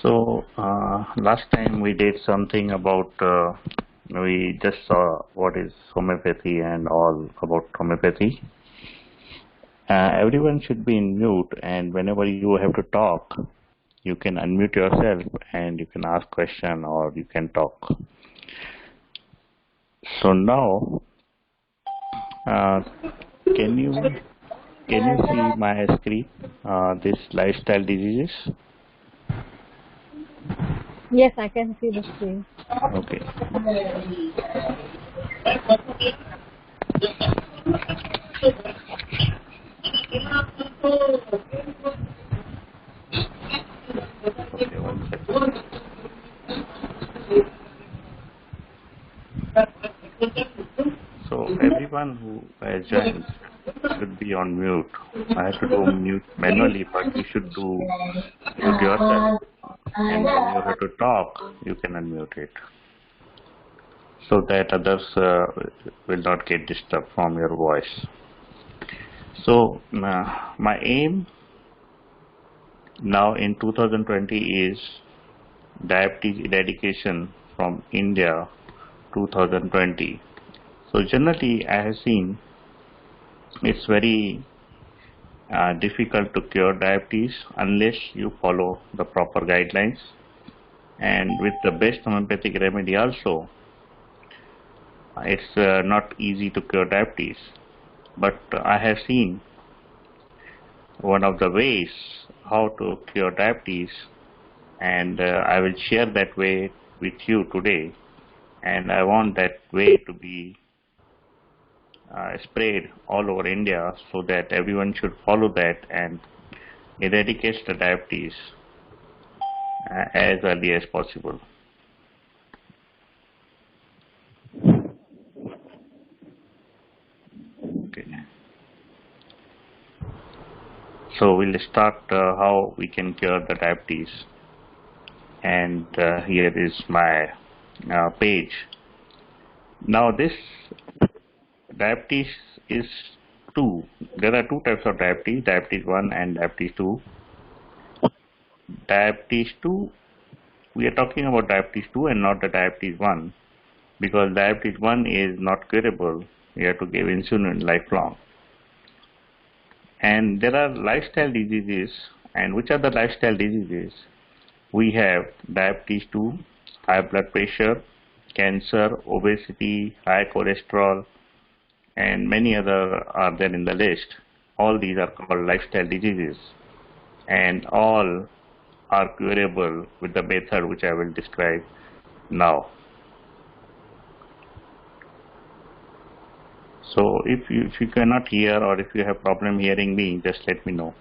So last time we did something about we just saw what is homeopathy and all about homeopathy. Everyone should be in mute, and whenever you have to talk, you can unmute yourself and you can ask question or you can talk. So now, can you see my screen? This lifestyle diseases. Yes, I can see the screen. Okay. Okay, 1 second. So everyone who has joined should be on mute. I have to do mute manually, but you should do mute yourself. And when you have to talk, you can unmute it, so that others will not get disturbed from your voice. So my aim now in 2020 is diabetes eradication from India 2020. So generally I have seen it's very difficult to cure diabetes unless you follow the proper guidelines, and with the best homeopathic remedy also it's not easy to cure diabetes. But I have seen one of the ways how to cure diabetes, and I will share that way with you today, and I want that way to be spread all over India so that everyone should follow that and eradicate the diabetes as early as possible. Okay. So we'll start how we can cure the diabetes, and here is my page. Now this diabetes is two. There are two types of diabetes, diabetes 1 and diabetes 2. Diabetes 2, we are talking about diabetes 2 and not the diabetes 1, because diabetes 1 is not curable. You have to give insulin lifelong. And there are lifestyle diseases. And which are the lifestyle diseases? We have diabetes 2, high blood pressure, cancer, obesity, high cholesterol, and many other are there in the list. All these are called lifestyle diseases, and all are curable with the method which I will describe now. So if you cannot hear, or if you have problem hearing me, just let me know.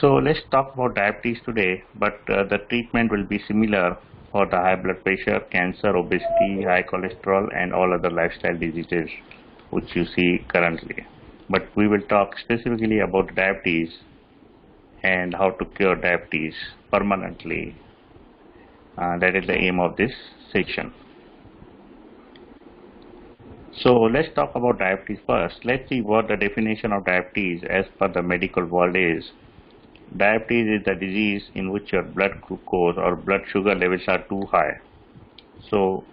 So let's talk about diabetes today, but the treatment will be similar for the high blood pressure, cancer, obesity, high cholesterol, and all other lifestyle diseases which you see currently. But we will talk specifically about diabetes and how to cure diabetes permanently. That is the aim of this section. So let's talk about diabetes first. Let's see what the definition of diabetes as per the medical world is. Diabetes is the disease in which your blood glucose or blood sugar levels are too high. So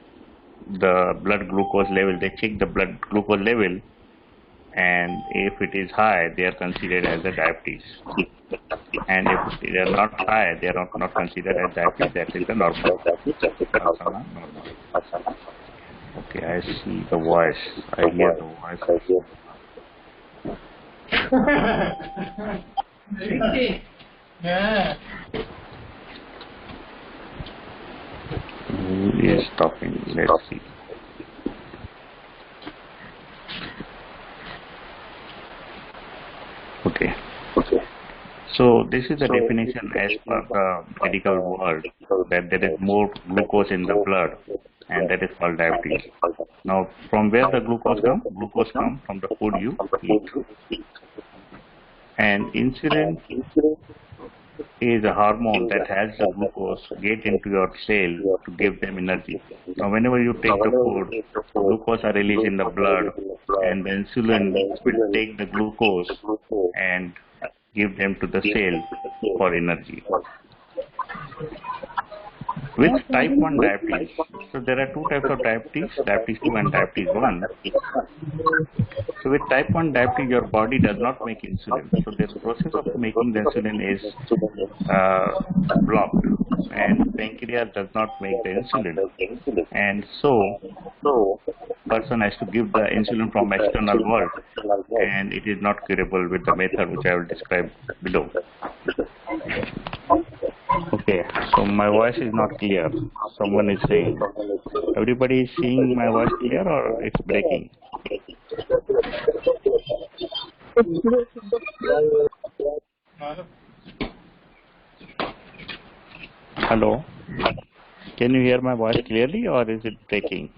the blood glucose level, they check the blood glucose level, and if it is high, they are considered as a diabetes. And if they are not high, they are not considered as diabetes. That is the normal. Okay, I see the voice. I hear the voice. Yeah. Who is talking? Let's see. Okay. So this is the definition as per the medical world, that there is more glucose in the blood, and that is called diabetes. Now, from where the glucose comes? Glucose comes from the food you eat. And insulin is a hormone that has the glucose get into your cell to give them energy. Now, whenever you take the food, glucose are released in the blood, and the insulin will take the glucose and give them to the cell for energy. With type 1 diabetes, so there are two types of diabetes, diabetes 2 and diabetes 1. So with type 1 diabetes, your body does not make insulin. So the process of making the insulin is blocked, and pancreas does not make the insulin. And so person has to give the insulin from external world, and it is not curable with the method which I will describe below. Okay, so my voice is not clear. Someone is saying. Everybody is seeing my voice clear or it's breaking? Hello? Can you hear my voice clearly or is it breaking?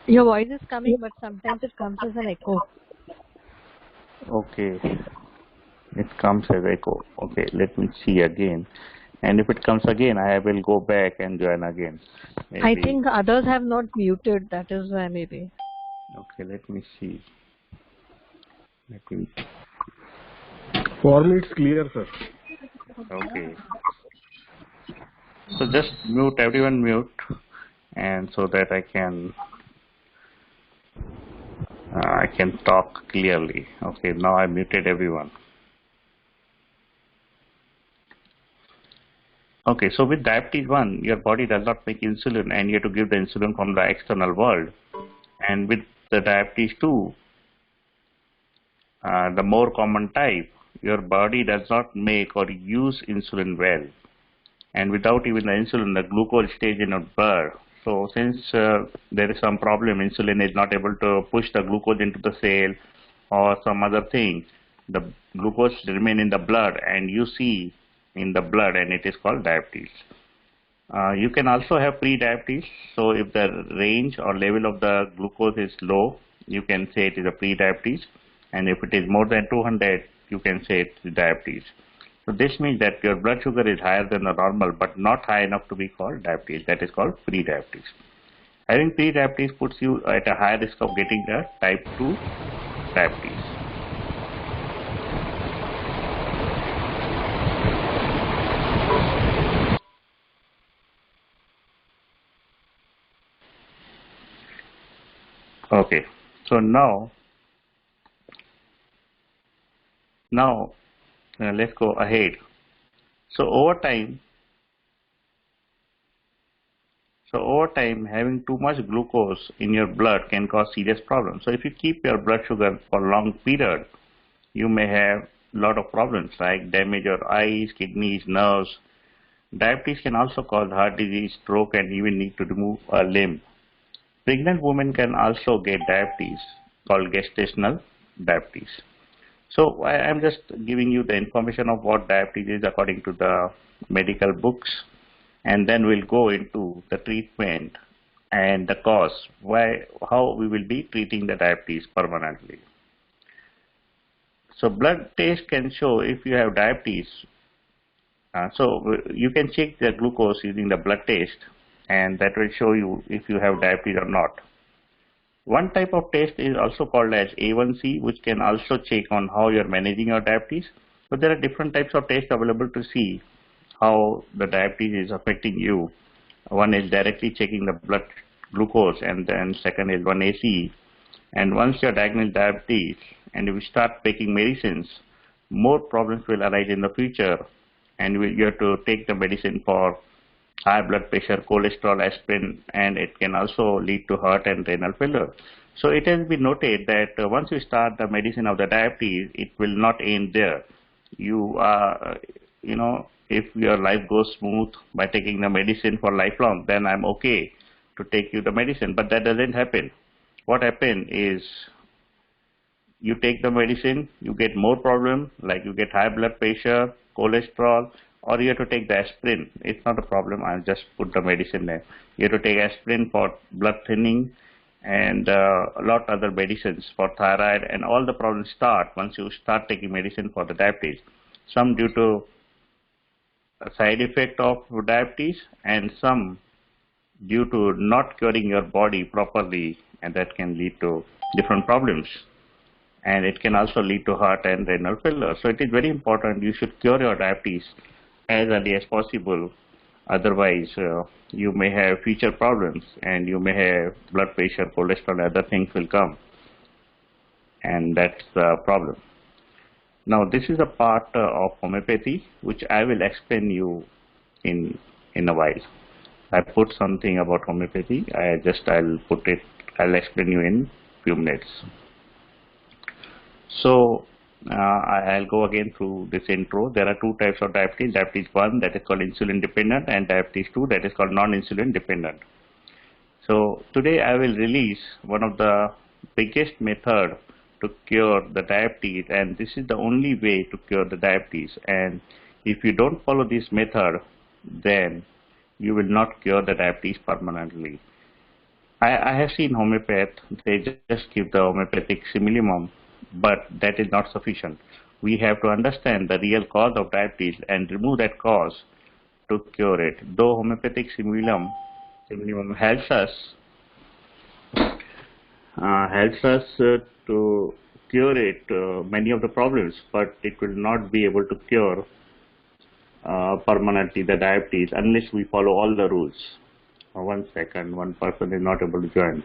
Your voice is coming, but sometimes it comes as an echo. Okay. It comes as echo. Okay, let me see again. And if it comes again, I will go back and join again. Maybe. I think others have not muted. That is why maybe. Okay, let me see. For me, it's clear, sir. Okay. So just mute, everyone mute, and so that I can talk clearly. Okay, now I muted everyone. Okay, so with diabetes 1, your body does not make insulin and you have to give the insulin from the external world. And with the diabetes 2, the more common type, your body does not make or use insulin well. And without even the insulin, the glucose stays in your blood. So since there is some problem, insulin is not able to push the glucose into the cell or some other thing, the glucose remain in the blood and you see in the blood, and it is called diabetes. You can also have pre-diabetes. So if the range or level of the glucose is low, you can say it is a pre-diabetes. And if it is more than 200, you can say it is diabetes. So this means that your blood sugar is higher than the normal, but not high enough to be called diabetes. That is called pre-diabetes. Having pre-diabetes puts you at a higher risk of getting the type 2 diabetes. Okay, so now let's go ahead. So over time, having too much glucose in your blood can cause serious problems. So if you keep your blood sugar for a long period, you may have a lot of problems like damage your eyes, kidneys, nerves. Diabetes can also cause heart disease, stroke, and even need to remove a limb. Pregnant women can also get diabetes called gestational diabetes. So I am just giving you the information of what diabetes is according to the medical books, and then we'll go into the treatment and the cause, how we will be treating the diabetes permanently. So blood test can show if you have diabetes. So you can check the glucose using the blood test, and that will show you if you have diabetes or not. One type of test is also called as A1C, which can also check on how you are managing your diabetes. So there are different types of tests available to see how the diabetes is affecting you. One is directly checking the blood glucose, and then second is 1AC. And once you are diagnosed with diabetes and if you start taking medicines, more problems will arise in the future, and you have to take the medicine for high blood pressure, cholesterol, aspirin, and it can also lead to heart and renal failure. So it has been noted that once you start the medicine of the diabetes, it will not end there. You are, if your life goes smooth by taking the medicine for lifelong, then I'm okay to take you the medicine, but that doesn't happen. What happens is you take the medicine, you get more problem, like you get high blood pressure, cholesterol, or you have to take the aspirin. It's not a problem, I'll just put the medicine there. You have to take aspirin for blood thinning and a lot other medicines for thyroid, and all the problems start once you start taking medicine for the diabetes. Some due to a side effect of diabetes and some due to not curing your body properly, and that can lead to different problems. and it can also lead to heart and renal failure. So it is very important you should cure your diabetes as early as possible. Otherwise, you may have future problems, and you may have blood pressure, cholesterol, other things will come, and that's the problem. Now, this is a part of homeopathy, which I will explain you in a while. I put something about homeopathy. I'll explain you in few minutes. So I'll go again through this intro. There are two types of diabetes. Diabetes 1, that is called insulin dependent, and diabetes 2, that is called non-insulin dependent. So today I will release one of the biggest method to cure the diabetes, and this is the only way to cure the diabetes. And if you don't follow this method, then you will not cure the diabetes permanently. I have seen homeopath, they just give the homeopathic simillimum, but that is not sufficient. We have to understand the real cause of diabetes and remove that cause to cure it. Though homeopathic simillimum helps us to cure it, many of the problems, but it will not be able to cure permanently the diabetes unless we follow all the rules. One second, one person is not able to join.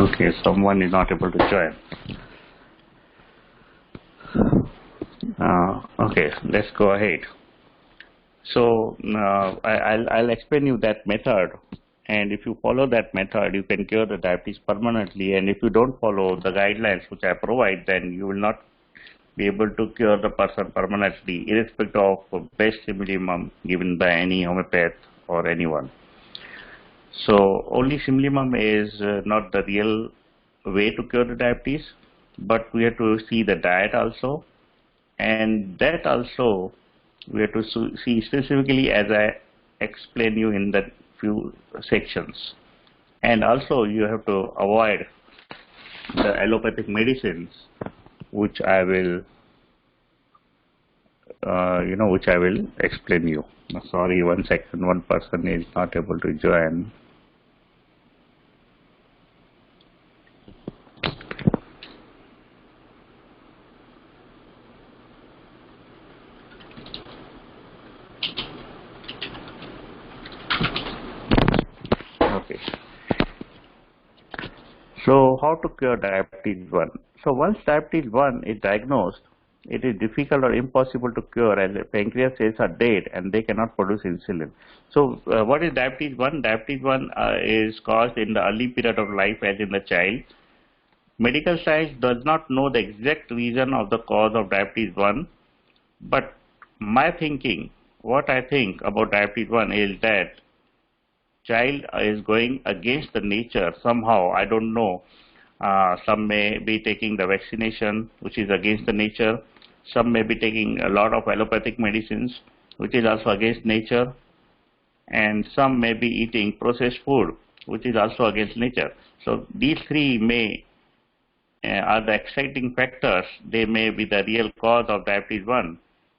Okay, someone is not able to join. Okay, let's go ahead. So I'll explain you that method, and if you follow that method, you can cure the diabetes permanently. And if you don't follow the guidelines which I provide, then you will not be able to cure the person permanently, irrespective of best simillimum given by any homeopath or anyone. So only simillimum is not the real way to cure the diabetes, but we have to see the diet also, and that also we have to see specifically as I explain you in the few sections. And also you have to avoid the allopathic medicines, which I will which I will explain you. Sorry, one second, one person is not able to join. Okay. So how to cure diabetes 1? So once diabetes 1 is diagnosed, it is difficult or impossible to cure as the pancreas cells are dead and they cannot produce insulin. So what is diabetes 1? Diabetes 1 is caused in the early period of life as in the child. Medical science does not know the exact reason of the cause of diabetes 1, but my thinking, what I think about diabetes 1 is that child is going against the nature somehow. I don't know. Some may be taking the vaccination, which is against the nature. Some may be taking a lot of allopathic medicines, which is also against nature. And some may be eating processed food, which is also against nature. So these three may are the exciting factors. They may be the real cause of diabetes 1,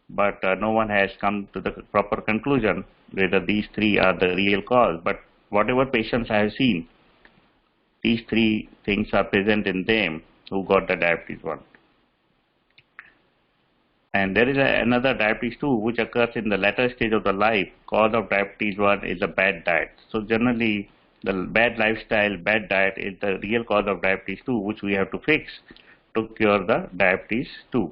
but no one has come to the proper conclusion whether these three are the real cause. But whatever patients I have seen, these three things are present in them who got the diabetes 1. And there is another diabetes 2 which occurs in the latter stage of the life. Cause of diabetes 1 is a bad diet. So generally the bad lifestyle, bad diet is the real cause of diabetes 2, which we have to fix to cure the diabetes 2.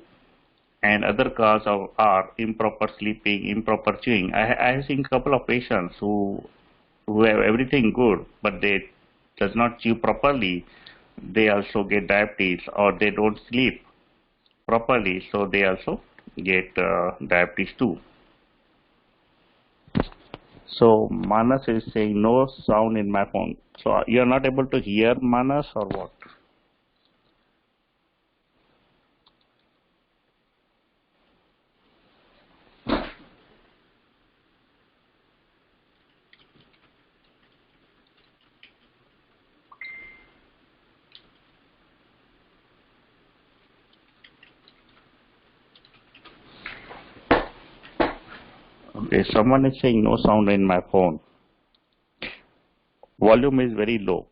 And other causes are improper sleeping, improper chewing. I have seen a couple of patients who have everything good, but they does not chew properly. They also get diabetes, or they don't sleep properly, so they also get diabetes 2. So Manas is saying no sound in my phone. So you are not able to hear Manas or what? Someone is saying no sound in my phone. Volume is very low.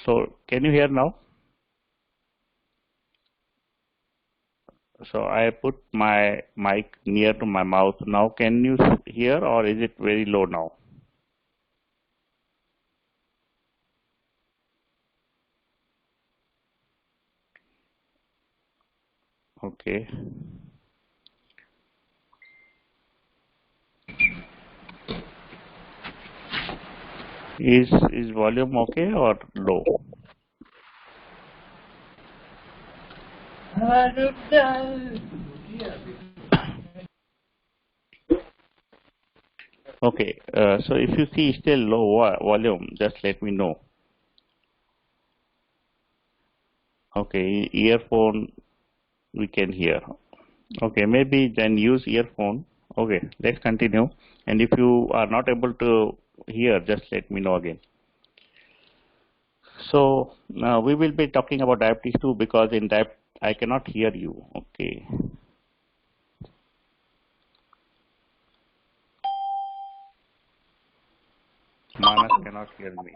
So can you hear now? So I put my mic near to my mouth. Now can you hear, or is it very low now? Okay. Is volume okay or low? Okay. So if you see still low volume, just let me know. Okay. Earphone we can hear. Okay. Maybe then use earphone. Okay. Let's continue. And if you are not able to hear, just let me know again. So we will be talking about diabetes 2 because in that I cannot hear you. Okay. Manas cannot hear me.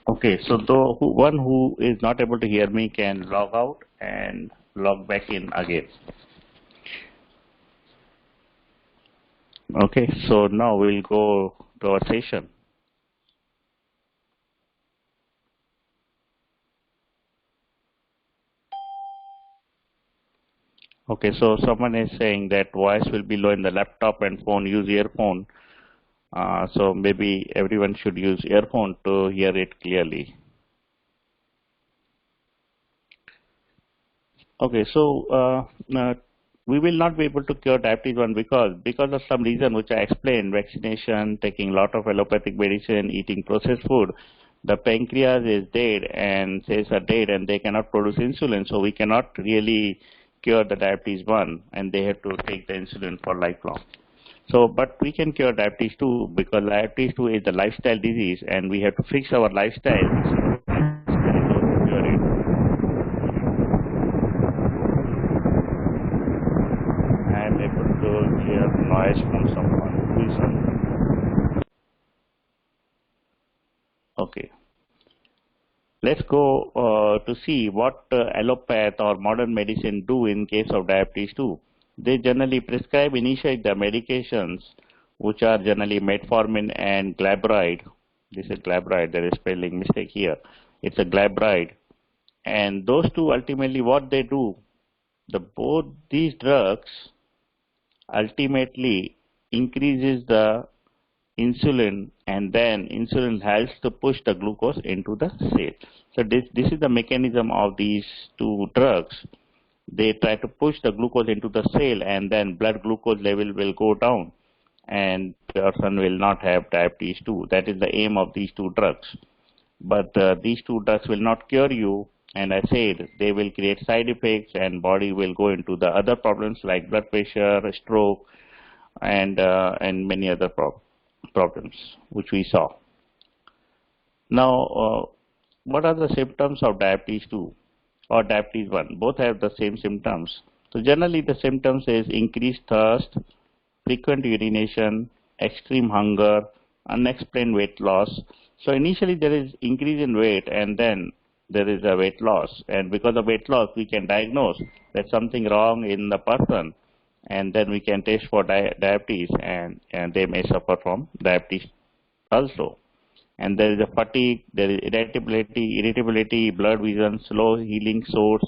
Okay, so the one who is not able to hear me can log out and log back in again. Okay, so now we'll go to our session. Okay, so someone is saying that voice will be low in the laptop and phone, use earphone. So maybe everyone should use earphone to hear it clearly. Okay, so we will not be able to cure diabetes 1 because of some reason which I explained, vaccination, taking lot of allopathic medicine, eating processed food, the pancreas is dead and cells are dead and they cannot produce insulin, so we cannot really cure the diabetes 1 and they have to take the insulin for lifelong. So, but we can cure diabetes 2 because diabetes 2 is a lifestyle disease and we have to fix our lifestyle. I am able to hear noise from someone. Who is on? Okay. Let's go to see what allopath or modern medicine do in case of diabetes 2. They generally prescribe initiate the medications which are generally metformin and glyburide. This is glyburide, there is spelling mistake here. It's a glyburide. And those two ultimately what they do, both these drugs ultimately increases the insulin and then insulin helps to push the glucose into the cell. So this is the mechanism of these two drugs. They try to push the glucose into the cell and then blood glucose level will go down and person will not have diabetes 2. That is the aim of these two drugs. But these two drugs will not cure you, and I said they will create side effects and body will go into the other problems like blood pressure, stroke, and many other problems which we saw. Now, what are the symptoms of diabetes 2 or diabetes 1? Both have the same symptoms. So generally the symptoms is increased thirst, frequent urination, extreme hunger, unexplained weight loss. So initially there is increase in weight and then there is a weight loss, and because of weight loss we can diagnose that something wrong in the person and then we can test for diabetes and they may suffer from diabetes also. And there is a fatigue, there is irritability, blood vision, slow healing source,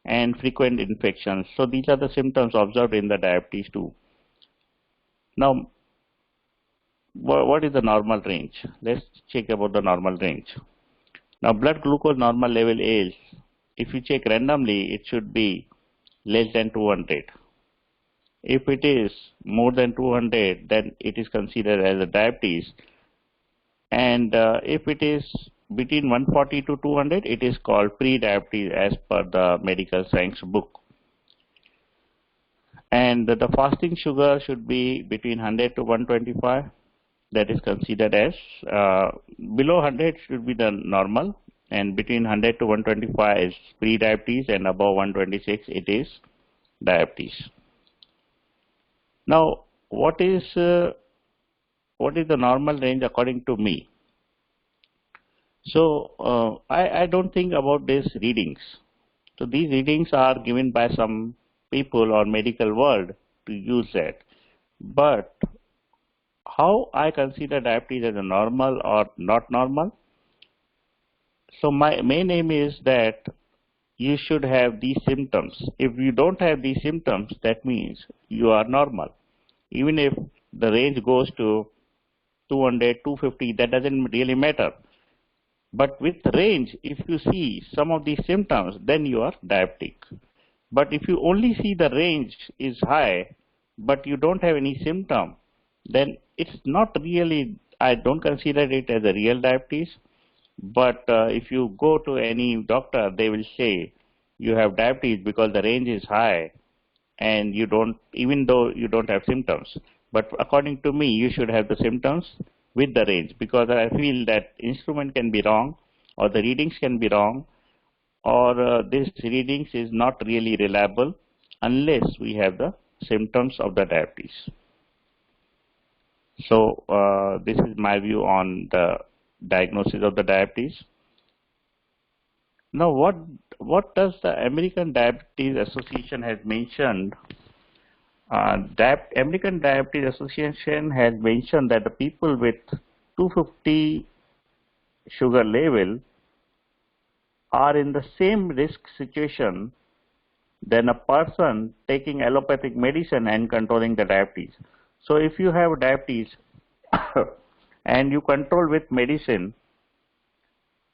and frequent infections. So these are the symptoms observed in the diabetes 2. Now, what is the normal range? Let's check about the normal range. Now, blood glucose normal level is, if you check randomly, it should be less than 200. If it is more than 200, then it is considered as a diabetes. And if it is between 140 to 200, it is called pre-diabetes as per the medical science book. And the fasting sugar should be between 100 to 125. That is considered as below 100 should be the normal, and between 100 to 125 is pre-diabetes, and above 126 it is diabetes. Now, what is the normal range according to me? So I don't think about these readings. So these readings are given by some people or medical world to use that. But how I consider diabetes as a normal or not normal? So my main aim is that you should have these symptoms. If you don't have these symptoms, that means you are normal. Even if the range goes to 200, 250, that doesn't really matter. But with range, if you see some of these symptoms, then you are diabetic. But if you only see the range is high, but you don't have any symptom, then it's not really, I don't consider it as a real diabetes. But if you go to any doctor, they will say you have diabetes because the range is high and you don't, even though you don't have symptoms. But according to me, you should have the symptoms with the range, because I feel that instrument can be wrong, or the readings can be wrong, or this readings is not really reliable unless we have the symptoms of the diabetes. So this is my view on the diagnosis of the diabetes. Now, what does the American Diabetes Association has mentioned? American Diabetes Association has mentioned that the people with 250 sugar level are in the same risk situation than a person taking allopathic medicine and controlling the diabetes. So if you have diabetes and you control with medicine,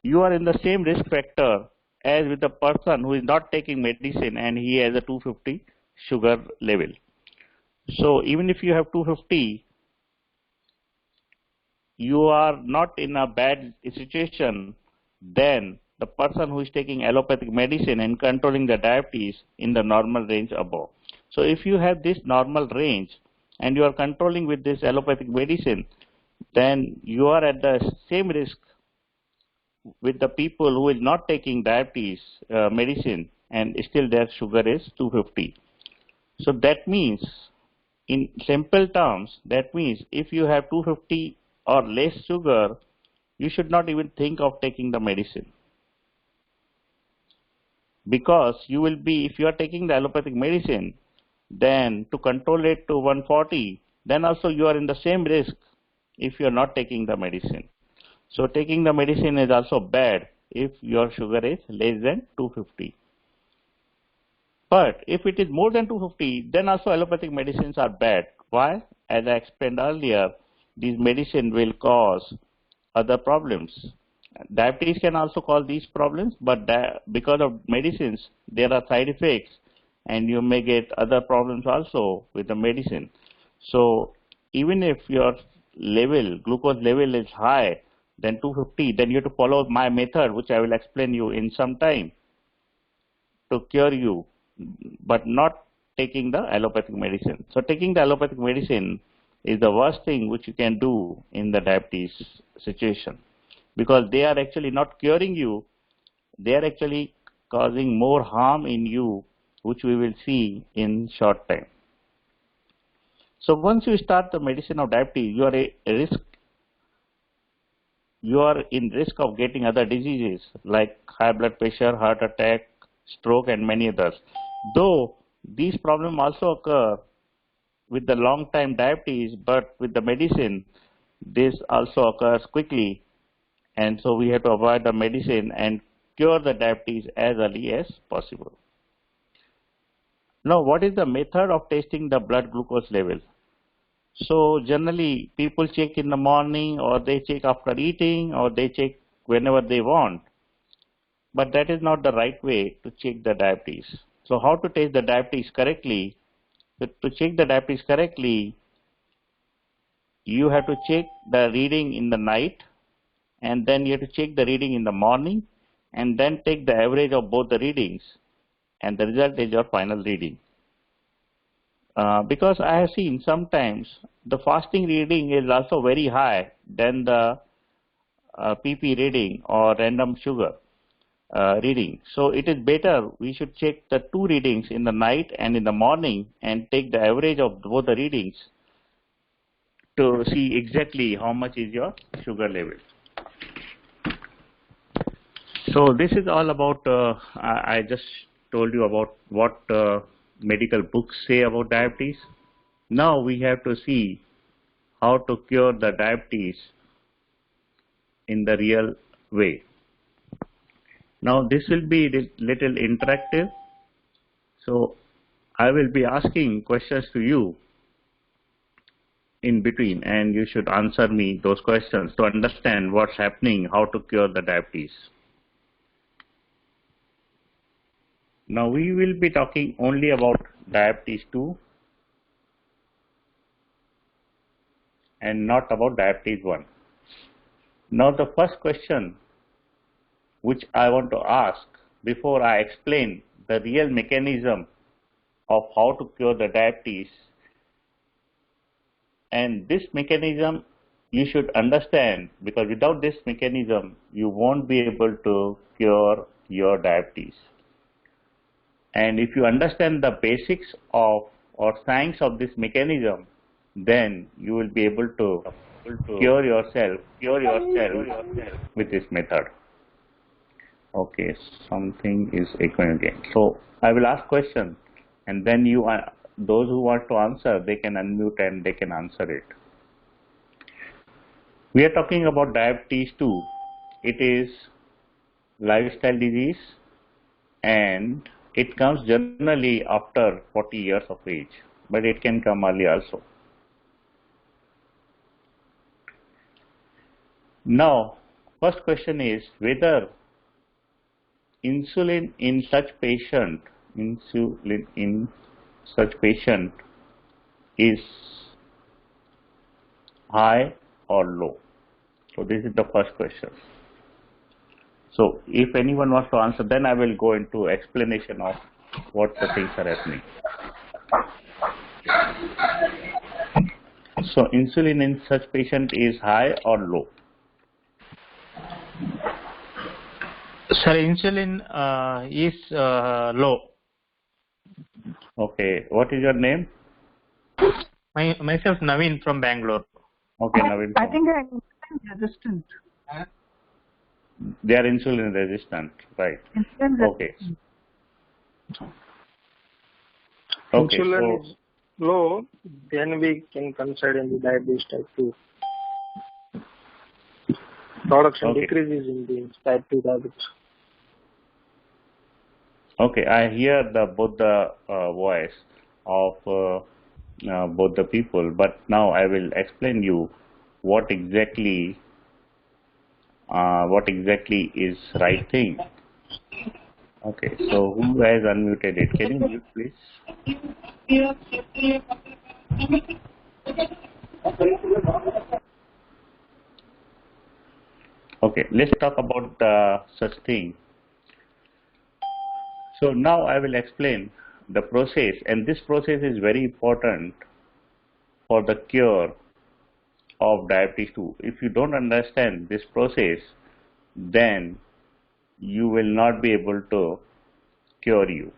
you are in the same risk factor as with a person who is not taking medicine and he has a 250 sugar level. So even if you have 250, you are not in a bad situation than the person who is taking allopathic medicine and controlling the diabetes in the normal range above. So if you have this normal range and you are controlling with this allopathic medicine, then you are at the same risk with the people who is not taking diabetes medicine and still their sugar is 250. So that means, in simple terms, that means if you have 250 or less sugar, you should not even think of taking the medicine. Because you will be, if you are taking the allopathic medicine, then to control it to 140, then also you are in the same risk if you are not taking the medicine. So taking the medicine is also bad if your sugar is less than 250. But if it is more than 250, then also allopathic medicines are bad. Why? As I explained earlier, these medicine will cause other problems. Diabetes can also cause these problems, but because of medicines, there are side effects and you may get other problems also with the medicine. So even if your level, glucose level is high than 250, then you have to follow my method, which I will explain you in some time, to cure you, but not taking the allopathic medicine. So taking the allopathic medicine is the worst thing which you can do in the diabetes situation, because they are actually not curing you, they are actually causing more harm in you, which we will see in short time. So once you start the medicine of diabetes, you are in risk of getting other diseases like high blood pressure, heart attack, stroke, and many others. Though these problems also occur with the long time diabetes, but with the medicine, this also occurs quickly, and so we have to avoid the medicine and cure the diabetes as early as possible. Now, what is the method of testing the blood glucose level? So generally people check in the morning, or they check after eating, or they check whenever they want. But that is not the right way to check the diabetes. So how to test the diabetes correctly? To check the diabetes correctly, you have to check the reading in the night and then you have to check the reading in the morning, and then take the average of both the readings, and the result is your final reading. Because I have seen sometimes the fasting reading is also very high than the PP reading or random sugar reading. So it is better we should check the two readings in the night and in the morning and take the average of both the readings to see exactly how much is your sugar level. So this is all about, I just told you about what medical books say about diabetes. Now we have to see how to cure the diabetes in the real way. Now this will be little interactive. So I will be asking questions to you in between, and you should answer me those questions to understand what's happening, how to cure the diabetes. Now we will be talking only about diabetes 2 and not about diabetes 1. Now the first question which I want to ask before I explain the real mechanism of how to cure the diabetes, and this mechanism you should understand, because without this mechanism you won't be able to cure your diabetes. And if you understand the basics of or science of this mechanism, then you will be able to cure yourself with this method. Okay, something is echoing again. So I will ask question, and then you, those who want to answer, they can unmute and they can answer it. We are talking about diabetes 2. It is lifestyle disease, and it comes generally after 40 years of age, but it can come early also. Now, first question is whether insulin in such patient is high or low. So this is the first question. So if anyone wants to answer, then I will go into explanation of what the things are happening. So insulin in such patient is high or low? Sir, insulin is low. Okay, what is your name? Myself Naveen from Bangalore. Okay, Naveen. I think they are insulin resistant. They are insulin resistant, right? Insulin Okay. Okay, insulin is low, then we can consider in the diabetes type 2. Production decreases in the type 2 diabetes. Okay, I hear both the voice of both the people, but now I will explain you what exactly is right thing. Okay, so who has unmuted it? Can you mute, please? Okay, let's talk about such thing. So now I will explain the process, and this process is very important for the cure of diabetes 2. If you don't understand this process, then you will not be able to cure you.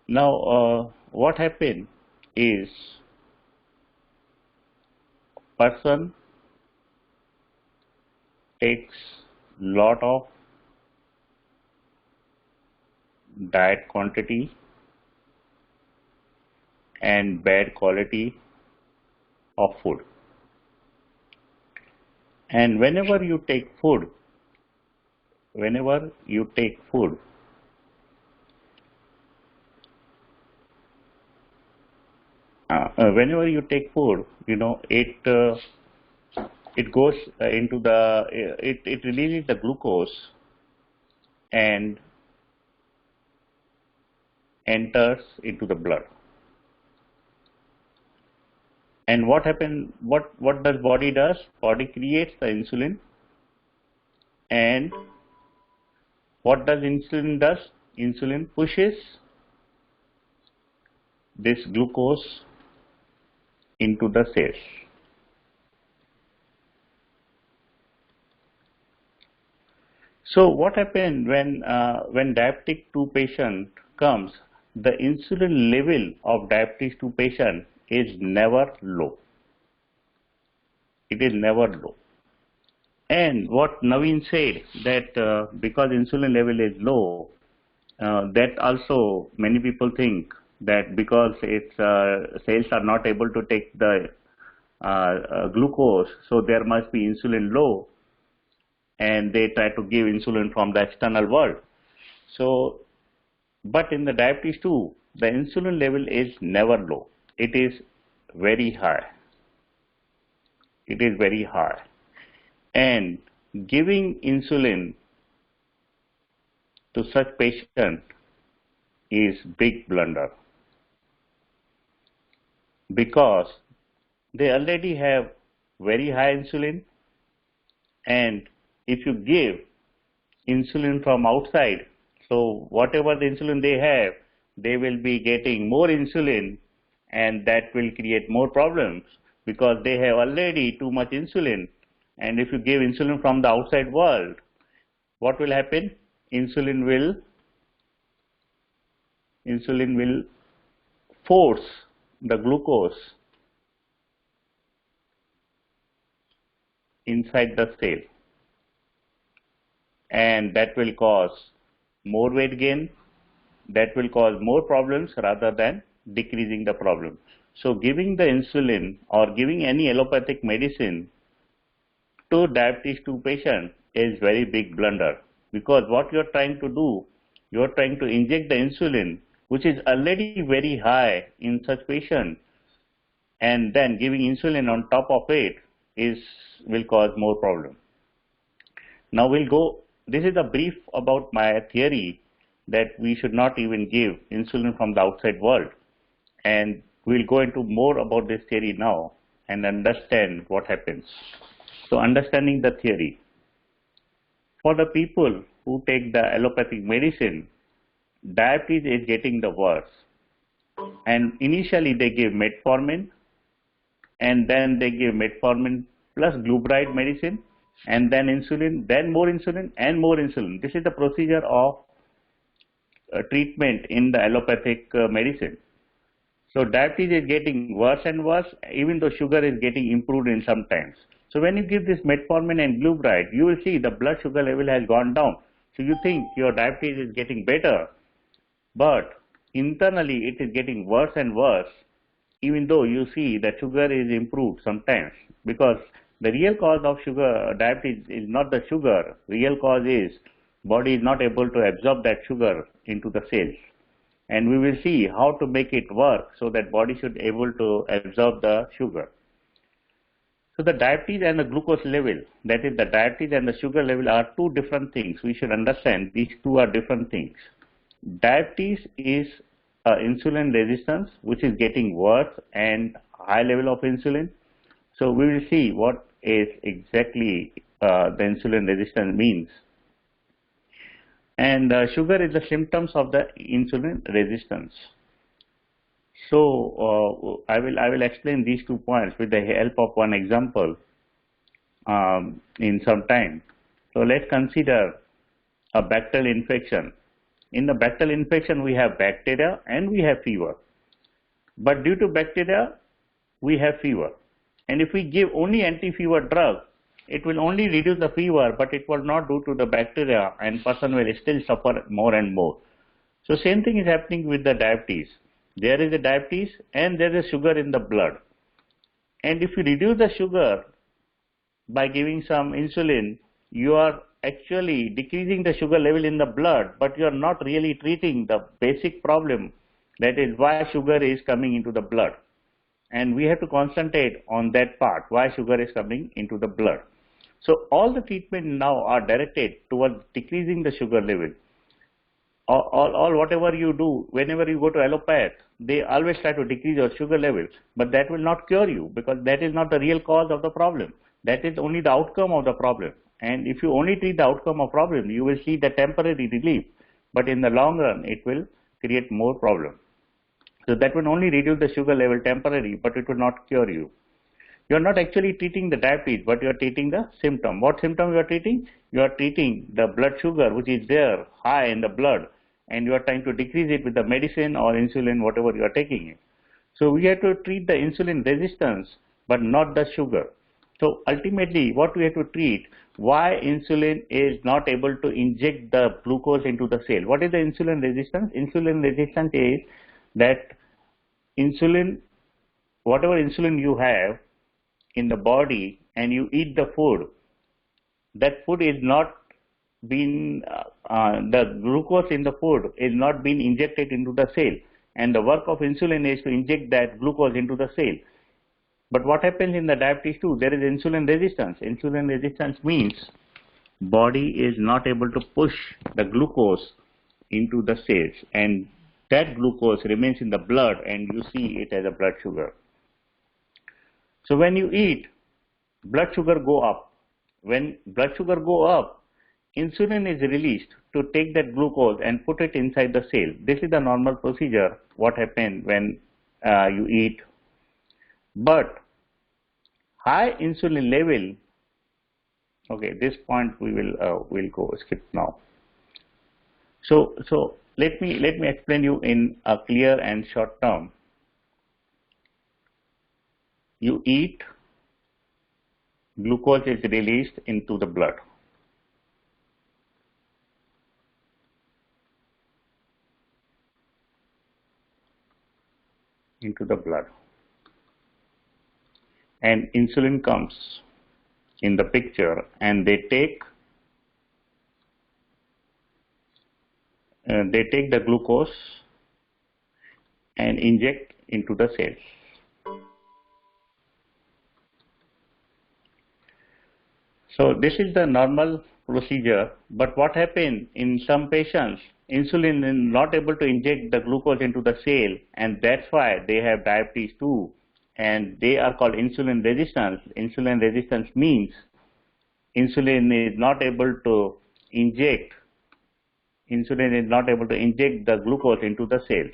Now, what happens is person takes lot of diet quantity and bad quality of food. And whenever you take food, you know, it goes into the, it releases the glucose and enters into the blood. And what happen? What does body does? Body creates the insulin, and what does insulin does? Insulin pushes this glucose into the cells. So what happens when diabetic 2 patient comes? The insulin level of diabetes 2 patient is never low. It is never low. And what Naveen said, that because insulin level is low, that also many people think that because its cells are not able to take the glucose, so there must be insulin low, and they try to give insulin from the external world. So, but in the diabetes 2, the insulin level is never low. It is very high. It is very high. And giving insulin to such patient is big blunder, because they already have very high insulin, and if you give insulin from outside, so whatever the insulin they have, they will be getting more insulin, and that will create more problems because they have already too much insulin. And if you give insulin from the outside world, what will happen? Insulin will force the glucose inside the cell, and that will cause more weight gain, that will cause more problems rather than decreasing the problem. So giving the insulin or giving any allopathic medicine to diabetes 2 patient is very big blunder, because what you are trying to do, you are trying to inject the insulin which is already very high in such patient, and then giving insulin on top of it will cause more problem. Now we'll go, this is a brief about my theory that we should not even give insulin from the outside world, and we'll go into more about this theory now and understand what happens. So understanding the theory. For the people who take the allopathic medicine, diabetes is getting the worse, and initially they give metformin, and then they give metformin plus glubride medicine, and then insulin, then more insulin and more insulin. This is the procedure of treatment in the allopathic medicine. So diabetes is getting worse and worse, even though sugar is getting improved in sometimes. So when you give this metformin and glubride, you will see the blood sugar level has gone down. So you think your diabetes is getting better, but internally it is getting worse and worse, even though you see that sugar is improved sometimes, because the real cause of diabetes is not the sugar. Real cause is body is not able to absorb that sugar into the cells. And we will see how to make it work so that body should be able to absorb the sugar. So the diabetes and the glucose level, that is the diabetes and the sugar level, are two different things. We should understand these two are different things. Diabetes is insulin resistance, which is getting worse, and high level of insulin. So we will see what is exactly the insulin resistance means. And sugar is the symptoms of the insulin resistance. So I will explain these 2 points with the help of one example in some time. So let's consider a bacterial infection. In the bacterial infection, we have bacteria and we have fever. But due to bacteria, we have fever. And if we give only anti-fever drug, it will only reduce the fever, but it will not do to the bacteria, and person will still suffer more and more. So same thing is happening with the diabetes. There is a diabetes and there is sugar in the blood. And if you reduce the sugar by giving some insulin, you are actually decreasing the sugar level in the blood, but you are not really treating the basic problem, that is why sugar is coming into the blood. And we have to concentrate on that part, why sugar is coming into the blood. So all the treatment now are directed towards decreasing the sugar level, all whatever you do, whenever you go to allopath, they always try to decrease your sugar level, but that will not cure you because that is not the real cause of the problem. That is only the outcome of the problem. And if you only treat the outcome of problem, you will see the temporary relief, but in the long run, it will create more problem. So that will only reduce the sugar level temporarily, but it will not cure you. You are not actually treating the diabetes, but you are treating the symptom. What symptom you are treating? You are treating the blood sugar, which is there high in the blood, and you are trying to decrease it with the medicine or insulin, whatever you are taking it. So we have to treat the insulin resistance, but not the sugar. So ultimately, what we have to treat, why insulin is not able to inject the glucose into the cell. What is the insulin resistance? Insulin resistance is that insulin, whatever insulin you have in the body and you eat the food, that food is not being, the glucose in the food is not being injected into the cell, and the work of insulin is to inject that glucose into the cell. But what happens in the diabetes too? There is insulin resistance. Insulin resistance means body is not able to push the glucose into the cells, and that glucose remains in the blood, and you see it as a blood sugar. So when you eat, blood sugar go up. When blood sugar go up, insulin is released to take that glucose and put it inside the cell. This is the normal procedure, what happens when you eat. But high insulin level, okay, this point we will we'll go skip now. So let me explain you in a clear and short term. You eat, glucose is released into the blood. Into the blood. And insulin comes in the picture, and they take the glucose and inject into the cells. So this is the normal procedure, but what happens in some patients, insulin is not able to inject the glucose into the cell, and that's why they have diabetes too, and they are called insulin resistance. Insulin resistance means insulin is not able to inject the glucose into the cell.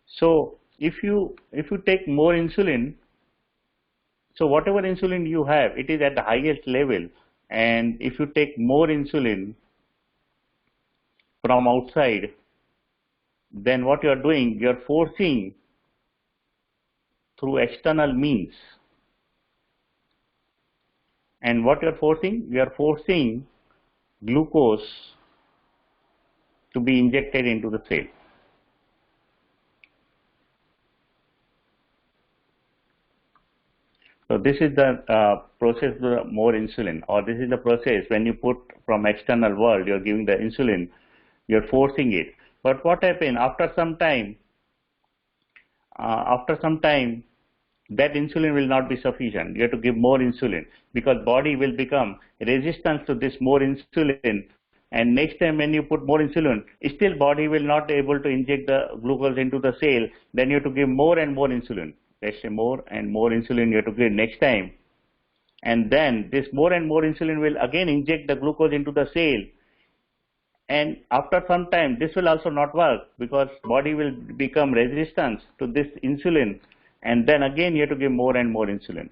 So if you take more insulin, so whatever insulin you have, it is at the highest level, and if you take more insulin from outside, then what you are doing, you are forcing through external means. And what you are forcing? You are forcing glucose to be injected into the cell. So this is the process of more insulin, or this is the process when you put from external world, you are giving the insulin, you are forcing it. But what happens after some time? That insulin will not be sufficient. You have to give more insulin because body will become resistant to this more insulin. And next time when you put more insulin, still body will not be able to inject the glucose into the cell. Then you have to give more and more insulin. Let's say more and more insulin you have to give next time. And then this more and more insulin will again inject the glucose into the cell. And after some time, this will also not work because body will become resistant to this insulin. And then again you have to give more and more insulin.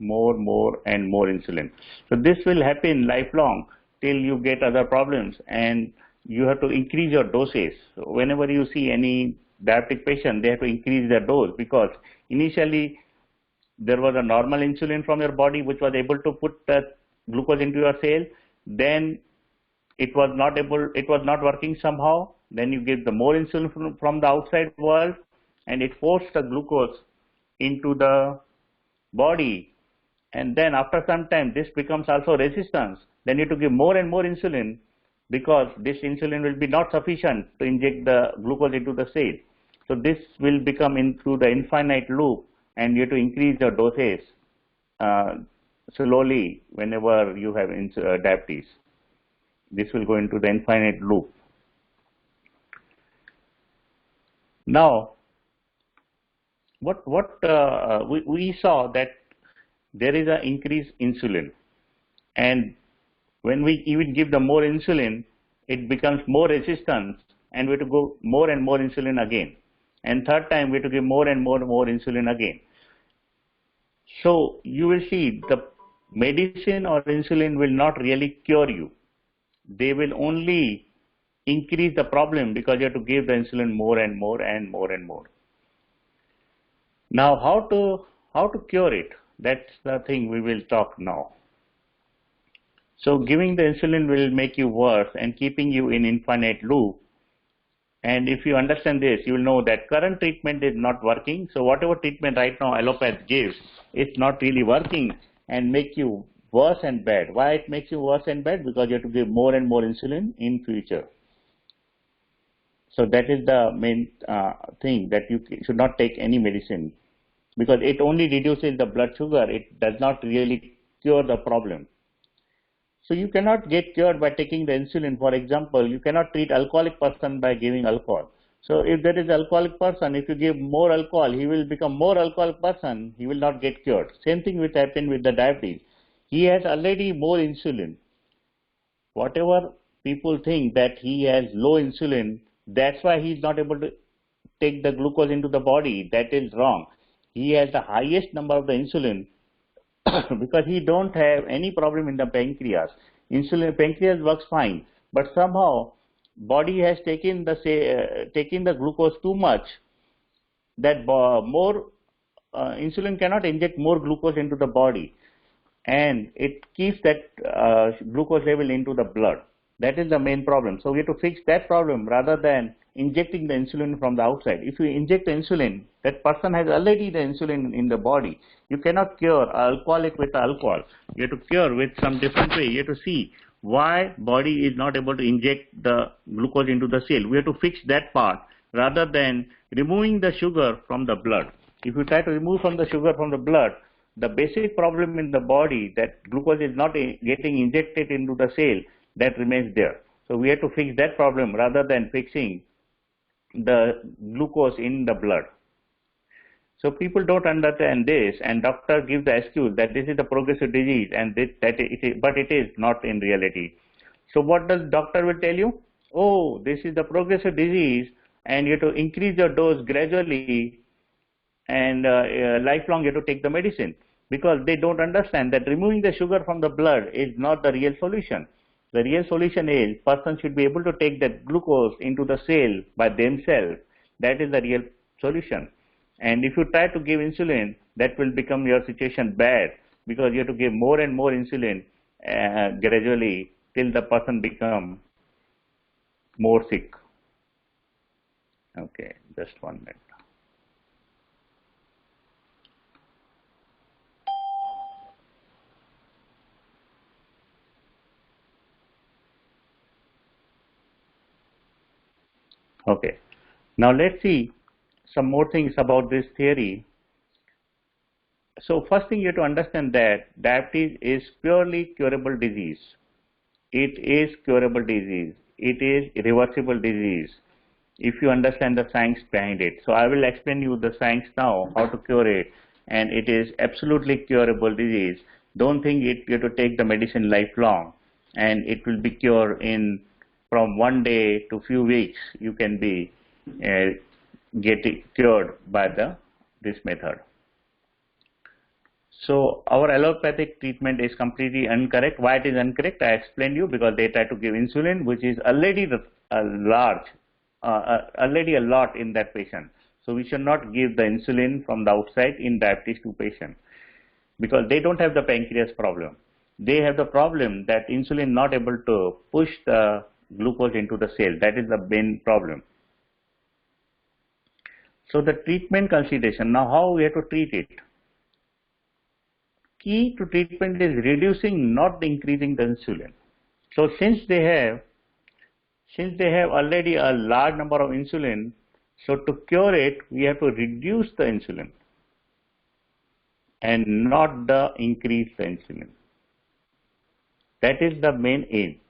More and more insulin. So this will happen lifelong till you get other problems, and you have to increase your doses. So whenever you see any diabetic patient, they have to increase their dose because initially there was a normal insulin from your body which was able to put the glucose into your cell. Then it was not working somehow. Then you give the more insulin from the outside world, and it forced the glucose into the body. And then after some time, this becomes also resistance. Then you have to give more and more insulin because this insulin will be not sufficient to inject the glucose into the cell. So this will become into the infinite loop, and you have to increase your doses slowly whenever you have diabetes. This will go into the infinite loop. Now, we saw that there is an increased insulin, and when we even give the more insulin, it becomes more resistance, and we have to go more and more insulin again. And third time, we have to give more and more insulin again. So you will see the medicine or insulin will not really cure you. They will only increase the problem because you have to give the insulin more and more and more and more. Now, how to cure it? That's the thing we will talk now. So giving the insulin will make you worse and keeping you in infinite loop. And if you understand this, you will know that current treatment is not working. So whatever treatment right now allopath gives, it's not really working and make you worse and bad. Why it makes you worse and bad? Because you have to give more and more insulin in future. So that is the main thing, that you should not take any medicine because it only reduces the blood sugar. It does not really cure the problem. So you cannot get cured by taking the insulin. For example, you cannot treat alcoholic person by giving alcohol. So if there is an alcoholic person, if you give more alcohol, he will become more alcoholic person. He will not get cured. Same thing which happened with the diabetes. He has already more insulin. Whatever people think that he has low insulin, that's why he is not able to take the glucose into the body. That is wrong. He has the highest number of the insulin because he don't have any problem in the pancreas. Pancreas works fine, but somehow body has taken the glucose too much that more insulin cannot inject more glucose into the body, and it keeps that glucose level into the blood. That is the main problem. So we have to fix that problem rather than injecting the insulin from the outside. If you inject the insulin, that person has already the insulin in the body. You cannot cure alcoholic with alcohol. You have to cure with some different way. You have to see why body is not able to inject the glucose into the cell. We have to fix that part rather than removing the sugar from the blood. If you try to remove from the sugar from the blood, the basic problem in the body, that glucose is not getting injected into the cell, that remains there. So we have to fix that problem rather than fixing the glucose in the blood. So people don't understand this, and doctor gives the excuse that this is the progressive disease, and but it is not in reality. So what does doctor will tell you? Oh, this is the progressive disease, and you have to increase your dose gradually, and lifelong you have to take the medicine, because they don't understand that removing the sugar from the blood is not the real solution. The real solution is person should be able to take that glucose into the cell by themselves. That is the real solution. And if you try to give insulin, that will become your situation bad, because you have to give more and more insulin gradually till the person become more sick. Okay, just 1 minute. Okay, now let's see some more things about this theory. So first thing you have to understand that diabetes is purely curable disease. It is curable disease. It is reversible disease if you understand the science behind it. So I will explain you the science now, how to cure it, and it is absolutely curable disease. Don't think you have to take the medicine lifelong and it will be cured in from 1 day to few weeks. You can be cured by this method. So our allopathic treatment is completely incorrect. Why it is incorrect? I explained you, because they try to give insulin which is already a lot in that patient. So we should not give the insulin from the outside in diabetes 2 patient, because they don't have the pancreas problem. They have the problem that insulin not able to push the glucose into the cell. That is the main problem. So the treatment consideration, now how we have to treat it? Key to treatment is reducing, not increasing the insulin. So since they have already a large number of insulin, so to cure it, we have to reduce the insulin. and not the increase the insulin. That is the main aim.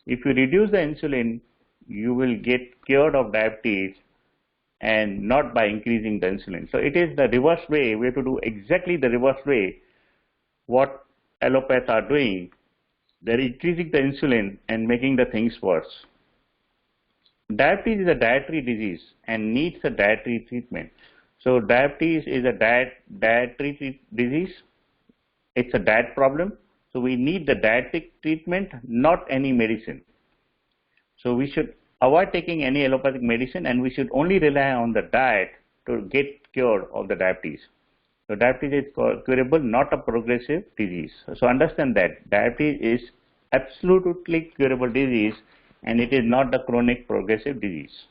If you reduce the insulin, you will get cured of diabetes and not by increasing the insulin. So it is the reverse way. We have to do exactly the reverse way what allopaths are doing. They're increasing the insulin and making the things worse. Diabetes is a dietary disease and needs a dietary treatment. So diabetes is a dietary disease. It's a diet problem. So we need the dietetic treatment, not any medicine. So we should avoid taking any allopathic medicine, and we should only rely on the diet to get cured of the diabetes. So diabetes is curable, not a progressive disease. So understand that diabetes is absolutely curable disease, and it is not the chronic progressive disease.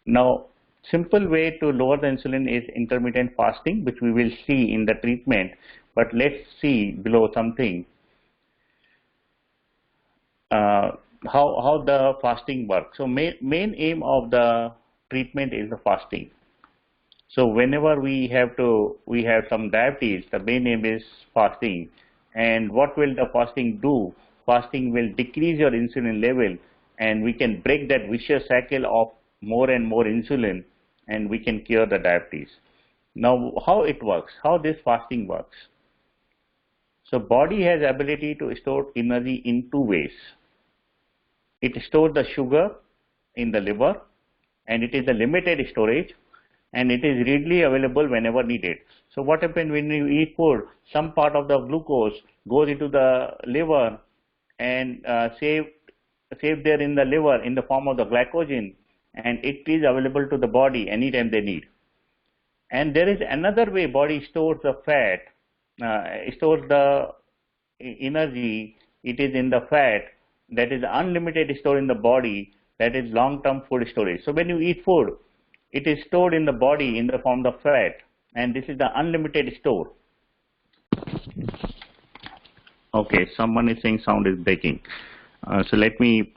Now, simple way to lower the insulin is intermittent fasting, which we will see in the treatment. But let's see below something how the fasting works. So main aim of the treatment is the fasting. So whenever we have some diabetes, the main aim is fasting. And what will the fasting do? Fasting will decrease your insulin level, and we can break that vicious cycle of more and more insulin, and we can cure the diabetes. Now, how it works, how this fasting works. So body has ability to store energy in two ways. It stores the sugar in the liver, and it is a limited storage, and it is readily available whenever needed. So what happens when you eat food? Some part of the glucose goes into the liver and saved there in the liver in the form of the glycogen, and it is available to the body anytime they need. And there is another way body stores the fat, stores the energy. It is in the fat, that is unlimited store in the body, that is long-term food storage. So when you eat food, it is stored in the body in the form of fat, and this is the unlimited store. Okay, someone is saying sound is breaking. So let me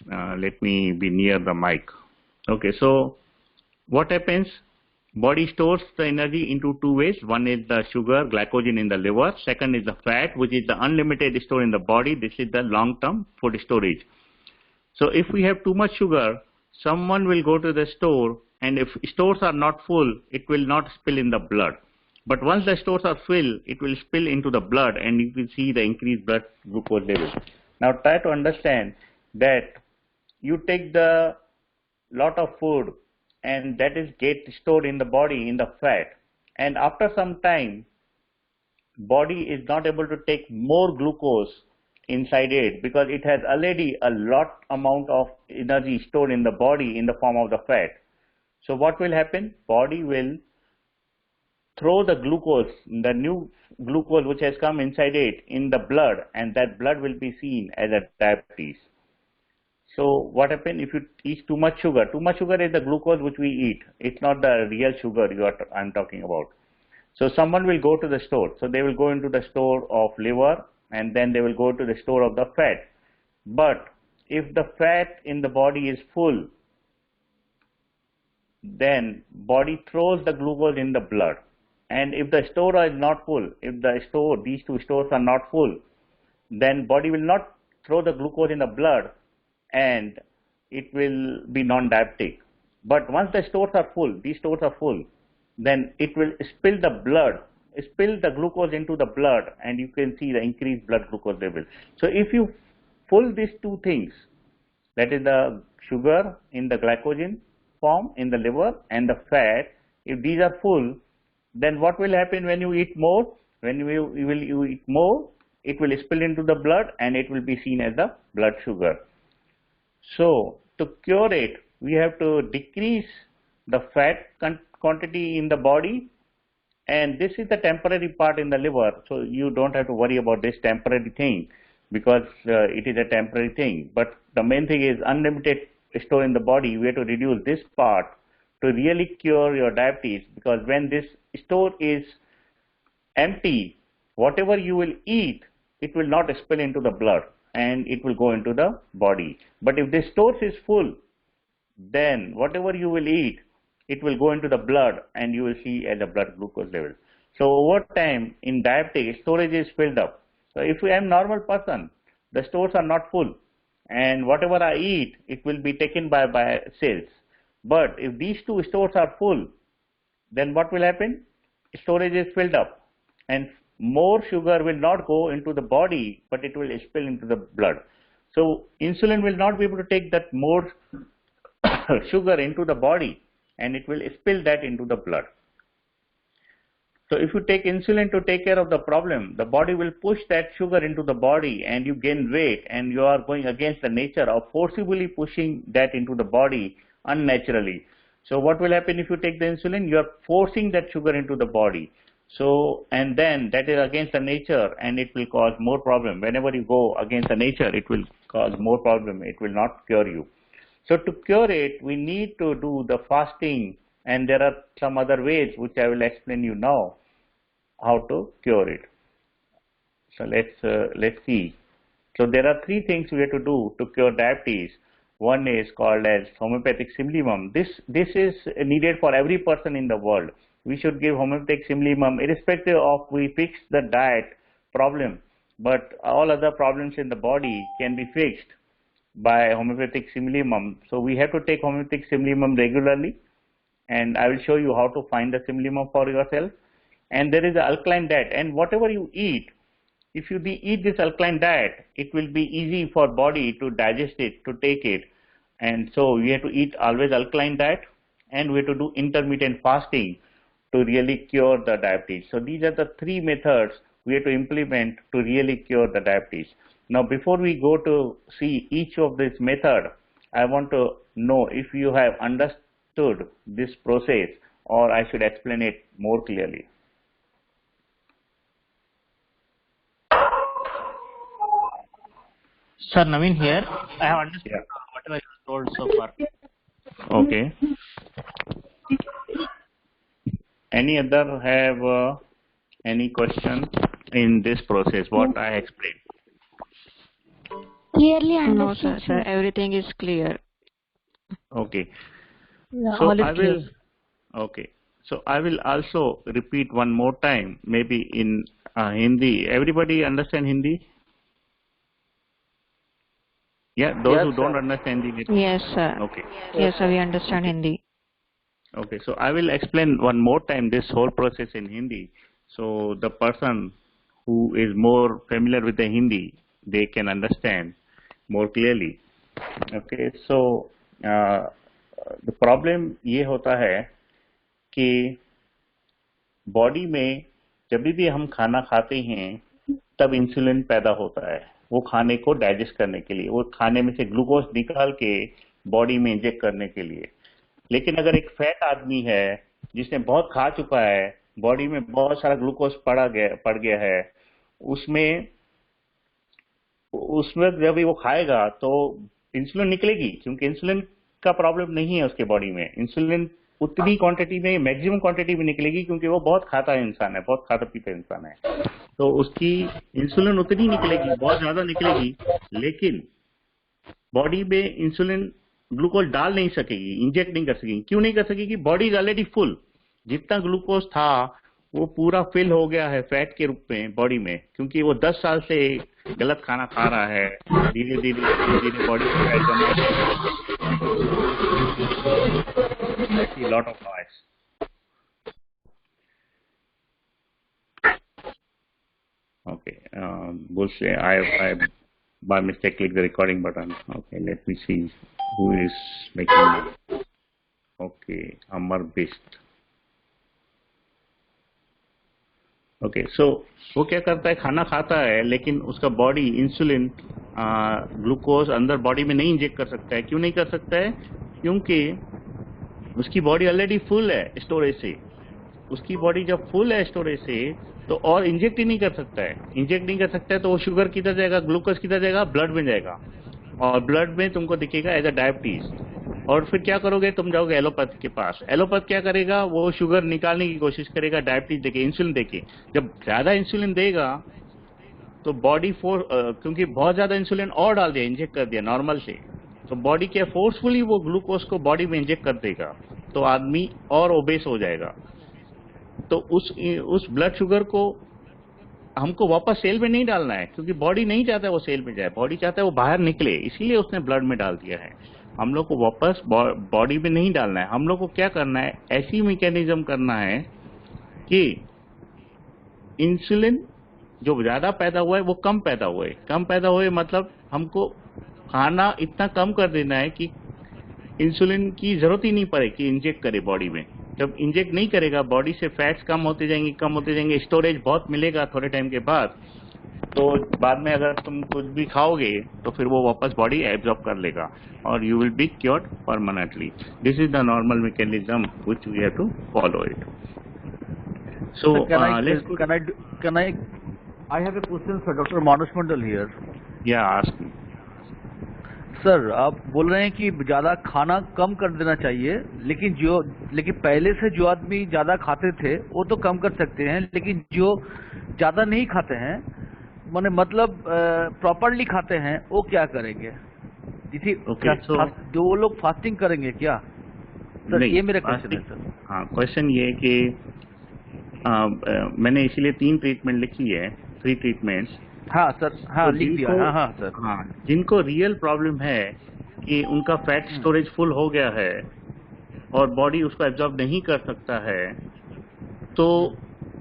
be near the mic. Okay, so what happens? Body stores the energy into two ways. One is the sugar, glycogen in the liver. Second is the fat, which is the unlimited store in the body. This is the long-term food storage. So if we have too much sugar, someone will go to the store, and if stores are not full, it will not spill in the blood. But once the stores are full, it will spill into the blood, and you will see the increased blood glucose level. Now try to understand that you take the lot of food, and that is get stored in the body in the fat, and after some time body is not able to take more glucose inside it because it has already a lot amount of energy stored in the body in the form of the fat. So what will happen? Body will throw the glucose, the new glucose which has come inside it, in the blood, and that blood will be seen as a diabetes. So what happens if you eat too much sugar? Too much sugar is the glucose which we eat. It's not the real sugar I'm talking about. So someone will go to the store. So they will go into the store of liver, and then they will go to the store of the fat. But if the fat in the body is full, then body throws the glucose in the blood. And if the store is not full, if these two stores are not full, then body will not throw the glucose in the blood, and it will be non-diabetic. But once the stores are full, these stores are full, then it will spill the glucose into the blood, and you can see the increased blood glucose level. So if you full these two things, that is the sugar in the glycogen form in the liver and the fat, if these are full, then what will happen when you eat more? When you eat more, it will spill into the blood, and it will be seen as the blood sugar. So to cure it, we have to decrease the fat quantity in the body, and this is the temporary part in the liver. So you don't have to worry about this temporary thing, because it is a temporary thing. But the main thing is unlimited store in the body. We have to reduce this part to really cure your diabetes, because when this store is empty, whatever you will eat, it will not spill into the blood, and it will go into the body. But if the store is full, then whatever you will eat, it will go into the blood and you will see at the blood glucose level. So over time in diabetic, storage is filled up. So if I am normal person, the stores are not full, and whatever I eat, it will be taken by cells. But if these two stores are full, then what will happen? Storage is filled up, and more sugar will not go into the body, but it will spill into the blood. So insulin will not be able to take that more sugar into the body, and it will spill that into the blood. So if you take insulin to take care of the problem, the body will push that sugar into the body and you gain weight, and you are going against the nature of forcibly pushing that into the body unnaturally. So what will happen if you take the insulin? You are forcing that sugar into the body. So, and then that is against the nature, and it will cause more problem. Whenever you go against the nature, it will cause more problem. It will not cure you. So to cure it, we need to do the fasting, and there are some other ways which I will explain you now how to cure it. So let's see. So there are three things we have to do to cure diabetes. One is called as homeopathic Simlimum. This is needed for every person in the world. We should give homeopathic Simlimum irrespective of we fix the diet problem, but all other problems in the body can be fixed by homeopathic Simlimum. So we have to take homeopathic Simlimum regularly, and I will show you how to find the Simlimum for yourself. And there is an alkaline diet, and whatever you eat, if you eat this alkaline diet, it will be easy for body to digest it, to take it. And so we have to eat always alkaline diet, and we have to do intermittent fasting to really cure the diabetes. So these are the three methods we have to implement to really cure the diabetes. Now before we go to see each of this method, I want to know if you have understood this process, or I should explain it more clearly. Sir, Naveen here. I have understood whatever you told so far. Okay. Any other have any question in this process, what I explained? Clearly No, understood. sir. Everything is clear. Okay. Yeah, So all is I clear. will. Okay. So I will also repeat one more time, maybe in Hindi. Everybody understand Hindi? Yeah, those who don't understand Hindi. Yes, sir. Okay. Yes, sir. We understand Hindi. Okay, so I will explain one more time this whole process in Hindi. So the person who is more familiar with the Hindi, they can understand more clearly. Okay, so the problem ये होता है कि body में जब भी हम खाना खाते हैं तब इंसुलिन पैदा होता है, वो खाने को डाइजेस्ट करने के लिए, वो खाने में से ग्लूकोज निकाल के बॉडी में इंजेक्ट करने के लिए। लेकिन अगर एक फैट आदमी है जिसने बहुत खा चुका है, बॉडी में बहुत सारा ग्लूकोज पड़ गया है, उसमें जब वो खाएगा तो इंसुलिन निकलेगी, क्योंकि इंसुलिन का प्रॉब्लम नहीं है उसके बॉडी में। इंसुलिन उतनी क्वांटिटी में, मैक्सिमम क्वांटिटी में निकलेगी, क्योंकि वो बहुत खाता इंसान है, बहुत खाता पीता इंसान है, तो उसकी इंसुलिन उतनी निकलेगी, बहुत ज्यादा निकलेगी, लेकिन बॉडी में इंसुलिन ग्लूकोज डाल नहीं सकेगी, इंजेक्ट नहीं कर सकेगी। क्यों नहीं कर सकेगी? बॉडी इज ऑलरेडी फुल, जितना ग्लूकोज था वो पूरा फिल हो गया है फैट के रूप में बॉडी में, क्योंकि वो 10 साल से गलत खाना खा रहा है, धीरे धीरे बॉडी में फैट जमा lot of noise. Okay, bullshit. I by mistake clicked the recording button. Okay, let me see who is making. Okay, Amar Bist. Okay, so वो क्या करता है, खाना खाता है लेकिन उसका बॉडी इंसुलिन ग्लूकोज अंदर बॉडी में नहीं इंजेक्ट कर सकता है। क्यों नहीं कर सकता है? क्योंकि उसकी बॉडी ऑलरेडी फुल है स्टोरेज से। उसकी बॉडी जब फुल है स्टोरेज से तो और इंजेक्ट ही नहीं कर सकता है। इंजेक्ट नहीं कर सकता है तो वो शुगर किधर जाएगा, ग्लूकोज किधर जाएगा? ब्लड में जाएगा, और ब्लड में तुमको दिखेगा एज अ डायबिटीज। और फिर क्या करोगे, तुम जाओगे एलोपैथ के पास। एलोपैथ क्या करेगा, वो शुगर निकालने की कोशिश करेगा डायबिटीज देके, इंसुलिन देके। जब ज्यादा इंसुलिन देगा तो बॉडी क्योंकि बहुत ज्यादा इंसुलिन और डाल दिया, इंजेक्ट कर दिया नॉर्मल से, तो बॉडी क्या फोर्सफुली वो ग्लूकोज को बॉडी में इंजेक्ट कर देगा। तो आदमी और ओबेस हो जाएगा। तो उस ब्लड शुगर को हमको वापस सेल में नहीं डालना है, क्योंकि बॉडी नहीं चाहता है वो सेल में जाए, बॉडी चाहता है वो बाहर निकले, इसीलिए उसने ब्लड में डाल दिया है। हम लोग को वापस बॉडी में नहीं डालना है। हम लोग को क्या करना है, ऐसी मैकेनिज्म करना है कि इंसुलिन जो ज्यादा पैदा हुआ है वो कम पैदा हुए। कम पैदा हुए मतलब हमको खाना इतना कम कर देना है कि इंसुलिन की जरूरत ही नहीं पड़े कि इंजेक्ट करे बॉडी में। जब इंजेक्ट नहीं करेगा, बॉडी से फैट्स कम होते जाएंगे, स्टोरेज बहुत मिलेगा थोड़े टाइम के बाद, तो बाद में अगर तुम कुछ भी खाओगे तो फिर वो वापस बॉडी एब्जॉर्ब कर लेगा और you will be cured permanently. This is the normal mechanism which we have to follow it. So I have a question for Dr. Manush Mandal here. या आस्क मी। सर, आप बोल रहे हैं कि ज्यादा खाना कम कर देना चाहिए, लेकिन पहले से जो आदमी ज्यादा खाते थे वो तो कम कर सकते हैं, लेकिन जो ज्यादा नहीं खाते हैं मतलब प्रॉपरली खाते हैं वो क्या करेंगे? जो वो लोग फास्टिंग करेंगे क्या सर? ये मेरा क्वेश्चन है सर। हाँ, क्वेश्चन ये है कि मैंने इसीलिए 3 ट्रीटमेंट लिखी है, 3 ट्रीटमेंट्स। हाँ सर, हाँ लिख दिया। हाँ सर। हाँ, जिनको रियल प्रॉब्लम है कि उनका फैट स्टोरेज फुल हो गया है और बॉडी उसको एब्जॉर्ब नहीं कर सकता है, तो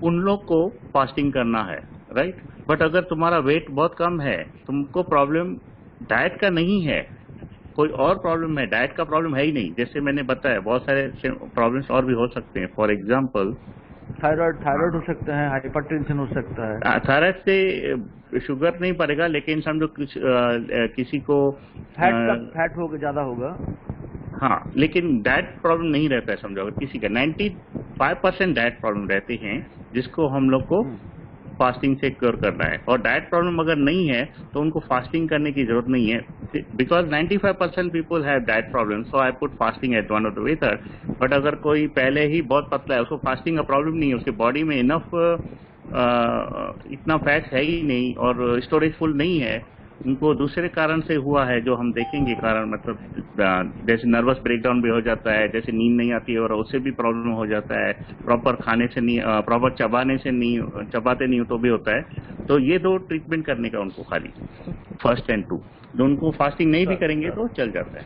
उन लोग को फास्टिंग करना है, राइट। बट अगर तुम्हारा वेट बहुत कम है, तुमको प्रॉब्लम डाइट का नहीं है, कोई और प्रॉब्लम है, डाइट का प्रॉब्लम है ही नहीं, जैसे मैंने बताया बहुत सारे प्रॉब्लम्स और भी हो सकते हैं। फॉर एग्जाम्पल थायराइड हो सकता है, हाइपरटेंशन हो सकता है। थायराइड से शुगर नहीं पड़ेगा, लेकिन समझो किसी को फैट होगा, ज्यादा होगा। हाँ, लेकिन डाइट प्रॉब्लम नहीं रहता है। समझो अगर किसी का 95% डाइट प्रॉब्लम रहते हैं, जिसको हम लोग को फास्टिंग से क्योर करना है। और डाइट प्रॉब्लम अगर नहीं है तो उनको फास्टिंग करने की जरूरत नहीं है, because 95% people have diet problem, so I put fasting at one of the method. But अगर कोई पहले ही बहुत पतला है, उसको फास्टिंग का प्रॉब्लम नहीं है, उसके बॉडी में इतना फैट है ही नहीं और स्टोरेज फुल नहीं है, उनको दूसरे कारण से हुआ है जो हम देखेंगे कारण, मतलब जैसे नर्वस ब्रेकडाउन भी हो जाता है, जैसे नींद नहीं आती है और उससे भी प्रॉब्लम हो जाता है, प्रॉपर खाने से नहीं, प्रॉपर चबाते नहीं हो तो भी होता है। तो ये 2 ट्रीटमेंट करने का उनको खाली, फर्स्ट एंड 2, उनको फास्टिंग नहीं भी करेंगे तो चल जाता है।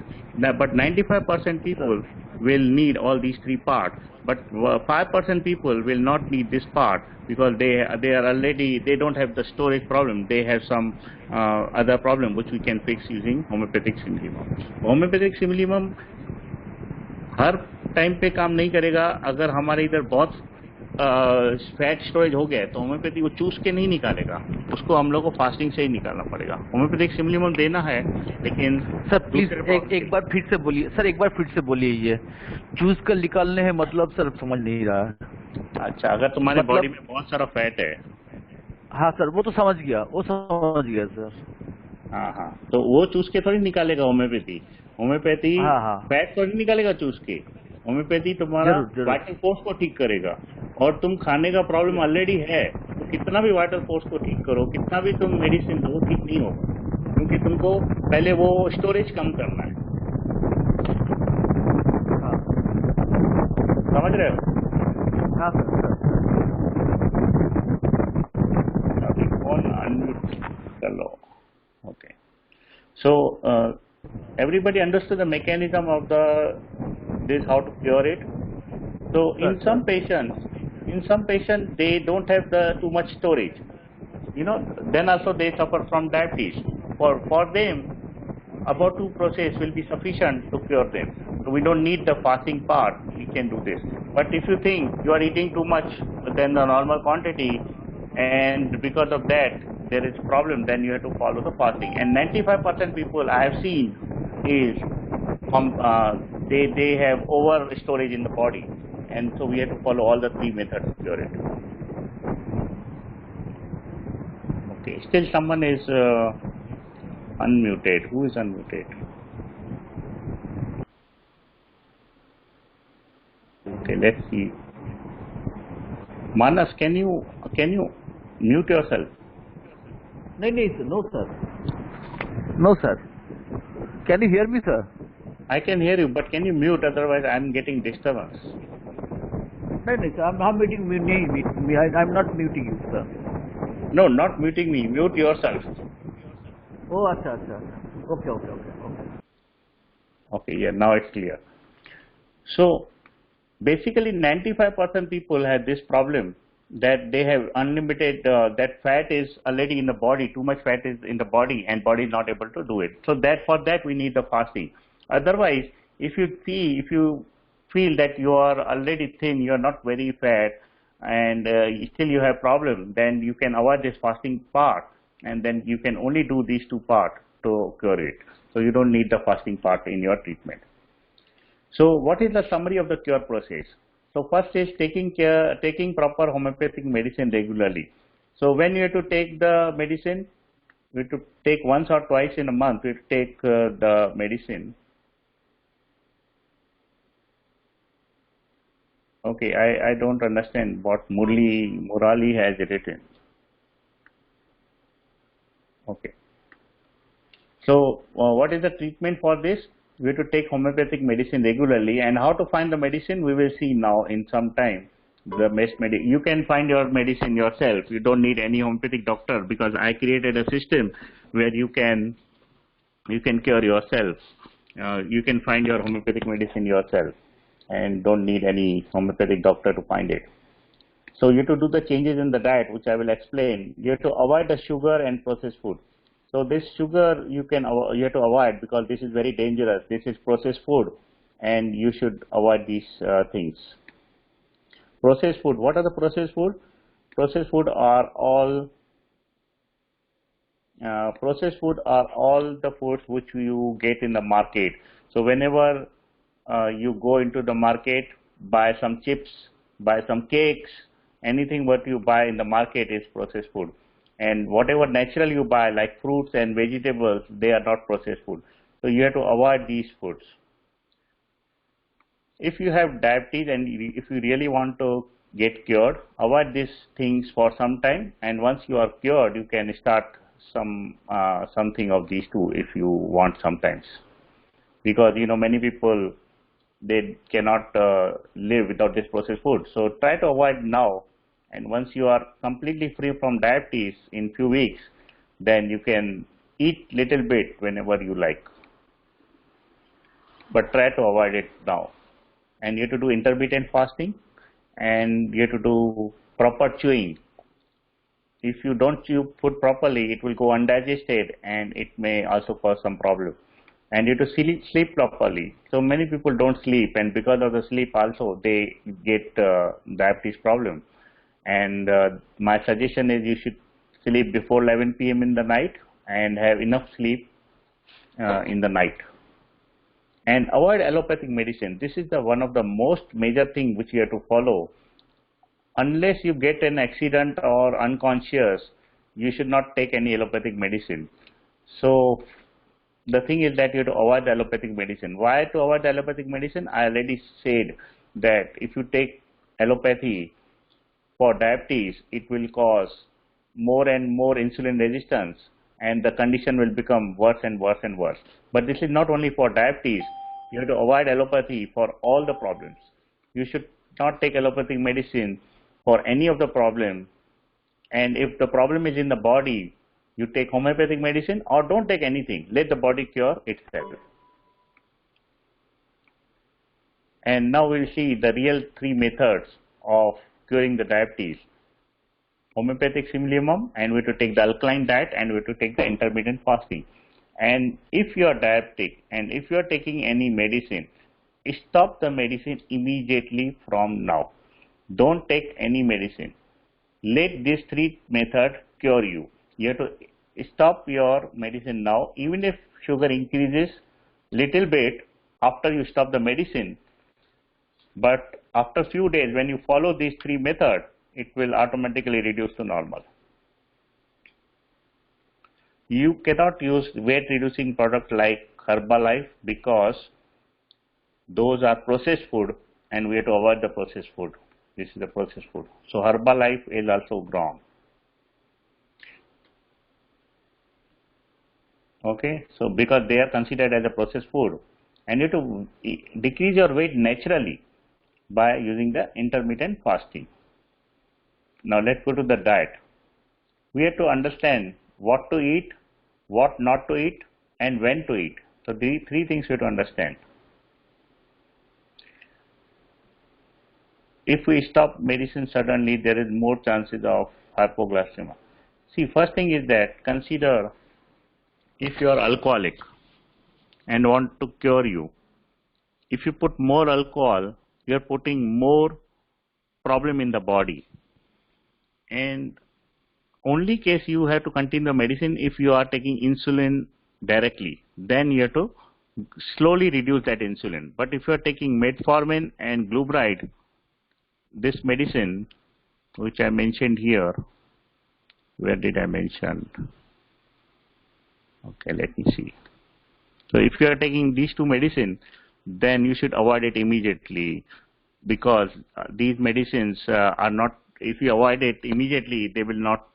But 95% people will need all these 3 parts, but 5% people will not need this part because they are already, they don't have the storage problem, they have some other problem which we can fix using homeopathic Simelimum. Homeopathic Simelimum her time पे काम नहीं करेगा। अगर हमारे इधर बहुत fat storage हो गया है तो होम्योपैथी वो चूस के नहीं निकालेगा, उसको हम लोग को फास्टिंग से ही निकालना पड़ेगा। होम्योपैथिक सिमिलीमम देना है, लेकिन सर प्लीज एक बार फिर से बोलिए सर, एक बार फिर से बोलिए। ये चूस कर निकालने है मतलब सर समझ नहीं रहा। अच्छा, अगर तुम्हारे बॉडी में बहुत सारा फैट है। हाँ सर, वो तो समझ गया, सर। हाँ, तो वो चूस के थोड़ी निकालेगा होम्योपैथी। फैट थोड़ी निकालेगा चूस के। होम्योपैथी तुम्हारा वाइटल फोर्स को ठीक करेगा, और तुम खाने का प्रॉब्लम ऑलरेडी है तो कितना भी वाइटल फोर्स को ठीक करो, कितना भी तुम मेडिसिन दो, ठीक नहीं होगा, क्योंकि तुमको पहले वो स्टोरेज कम करना है। समझ रहे हो? हाँ सर। अभी फोन अनम्यूट कर लो। Okay, so everybody understood the mechanism of this, how to cure it. So in some patients they don't have too much storage, then also they suffer from diabetes. For them about 2 process will be sufficient to cure them, so we don't need the fasting part, we can do this. But if you think you are eating too much than the normal quantity and because of that there is problem, then you have to follow the fasting. And 95% people I have seen is they have over storage in the body, and so we have to follow all the 3 methods to cure it. Okay, still someone is unmuted. Who is unmuted? Okay, let's see. Manas, can you mute yourself? No, sir. No, sir. Can you hear me, sir? I can hear you, but can you mute? Otherwise, I'm getting disturbance. नहीं sir, I'm muting me. I'm not muting you, sir. No, not muting me. Mute yourself. Oh, अच्छा. Okay. Okay, yeah, now it's clear. So basically 95% people have this problem that they have unlimited, that fat is already in the body, too much fat is in the body and body is not able to do it. So that for that we need the fasting. Otherwise, if you feel that you are already thin, you are not very fat and still you have problem, then you can avoid this fasting part and then you can only do these two parts to cure it. So you don't need the fasting part in your treatment. So what is the summary of the cure process? So first is taking proper homeopathic medicine regularly. So when you have to take the medicine, you have to take once or twice in a month, you have to take the medicine. Okay, I don't understand what Murali has written. Okay. So what is the treatment for this? We have to take homeopathic medicine regularly, and how to find the medicine we will see now in some time. The best you can find your medicine yourself. You don't need any homeopathic doctor because I created a system where you can cure yourself. You can find your homeopathic medicine yourself and don't need any homeopathic doctor to find it. So you have to do the changes in the diet, which I will explain. You have to avoid the sugar and processed food. So this sugar you have to avoid because this is very dangerous. This is processed food and you should avoid these things. Processed food. What are the processed food? Processed food are all the foods which you get in the market. So whenever you go into the market, buy some chips, buy some cakes, anything what you buy in the market is processed food. And whatever natural you buy like fruits and vegetables, they are not processed food. So you have to avoid these foods. If you have diabetes and if you really want to get cured, avoid these things for some time, and once you are cured, you can start something of these two if you want sometimes. Because many people, they cannot live without this processed food. So try to avoid now. And once you are completely free from diabetes in few weeks, then you can eat little bit whenever you like. But try to avoid it now. And you have to do intermittent fasting and you have to do proper chewing. If you don't chew food properly, it will go undigested and it may also cause some problem. And you have to sleep properly. So many people don't sleep, and because of the sleep also they get diabetes problem. And my suggestion is you should sleep before 11 p.m. in the night and have enough sleep in the night. And avoid allopathic medicine. This is one of the most major thing which you have to follow. Unless you get an accident or unconscious, you should not take any allopathic medicine. So the thing is that you have to avoid the allopathic medicine. Why to avoid the allopathic medicine? I already said that if you take allopathy for diabetes, it will cause more and more insulin resistance and the condition will become worse and worse and worse. But this is not only for diabetes. You have to avoid allopathy for all the problems. You should not take allopathic medicine for any of the problem. And if the problem is in the body, you take homeopathic medicine or don't take anything. Let the body cure itself. And now we'll see the real three methods of curing the diabetes. Homeopathic simillimum, and we have to take the alkaline diet, and we have to take the intermittent fasting. And if you are diabetic and if you are taking any medicine, stop the medicine immediately from now. Don't take any medicine. Let these three methods cure you. You have to stop your medicine now. Even if sugar increases little bit after you stop the medicine, but after few days when you follow these three methods, it will automatically reduce to normal. You cannot use weight reducing product like Herbalife because those are processed food and we have to avoid the processed food. This is the processed food. So Herbalife is also wrong. Okay, so because they are considered as a processed food, and you have to decrease your weight naturally by using the intermittent fasting. Now let's go to the diet. We have to understand what to eat, what not to eat, and when to eat. So these three things we have to understand. If we stop medicine suddenly, there is more chances of hypoglycemia. See, first thing is that consider if you are alcoholic and want to cure you. If you put more alcohol, you are putting more problem in the body. And only case you have to continue the medicine if you are taking insulin directly. Then you have to slowly reduce that insulin. But if you are taking metformin and glubride, this medicine which I mentioned here, where did I mention? Okay, let me see. So if you are taking these two medicines, then you should avoid it immediately, because these medicines are not, if you avoid it immediately, they will not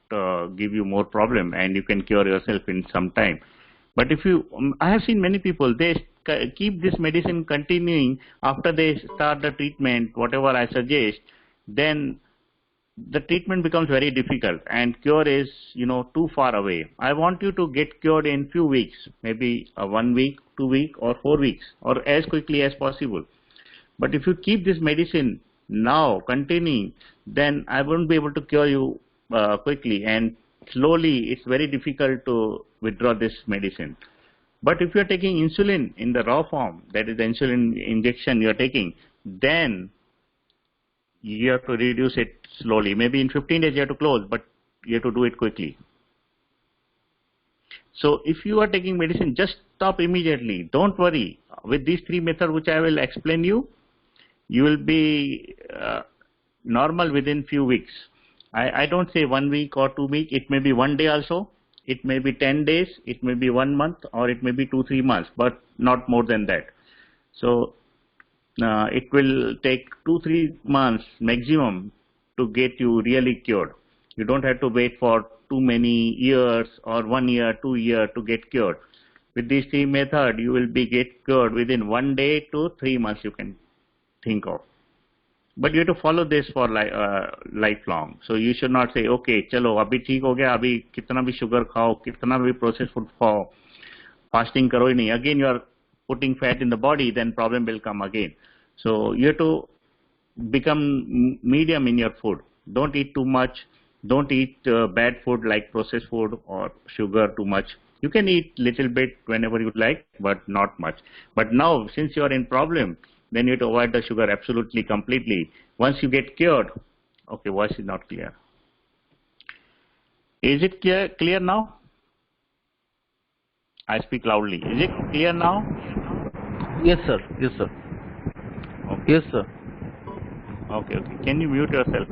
give you more problem and you can cure yourself in some time. But if you, I have seen many people, they keep this medicine continuing after they start the treatment, whatever I suggest, then the treatment becomes very difficult and cure is, too far away. I want you to get cured in few weeks, maybe 1 week, 2 weeks or 4 weeks, or as quickly as possible. But if you keep this medicine now continuing, then I won't be able to cure you quickly, and slowly it's very difficult to withdraw this medicine. But if you are taking insulin in the raw form, that is the insulin injection you are taking, then you have to reduce it slowly. Maybe in 15 days you have to close, but you have to do it quickly. So if you are taking medicine, just stop immediately. Don't worry. With these three methods which I will explain you, you will be normal within few weeks. I don't say 1 week or 2 weeks. It may be 1 day also. It may be 10 days. It may be 1 month, or it may be 2-3 months, but not more than that. So it will take 2-3 months maximum to get you really cured. You don't have to wait for too many years or 1 year, 2 years to get cured. With these three methods, you will be get cured within 1 day to 3 months you can think of. But you have to follow this for lifelong. So you should not say, okay, chalo, abhi theek ho gaya, abhi kitna bhi sugar khao, kitna bhi processed food khao, fasting karo hi nahi. Again, you are putting fat in the body, then problem will come again. So you have to become medium in your food. Don't eat too much. Don't eat bad food like processed food or sugar too much. You can eat little bit whenever you like, but not much. But now, since you are in problem, then you have to avoid the sugar absolutely, completely. Once you get cured, okay, voice is not clear. Is it clear now? I speak loudly. Is it clear now? Yes, sir. Yes, sir. Okay. Yes, sir. Okay, okay. Can you mute yourself?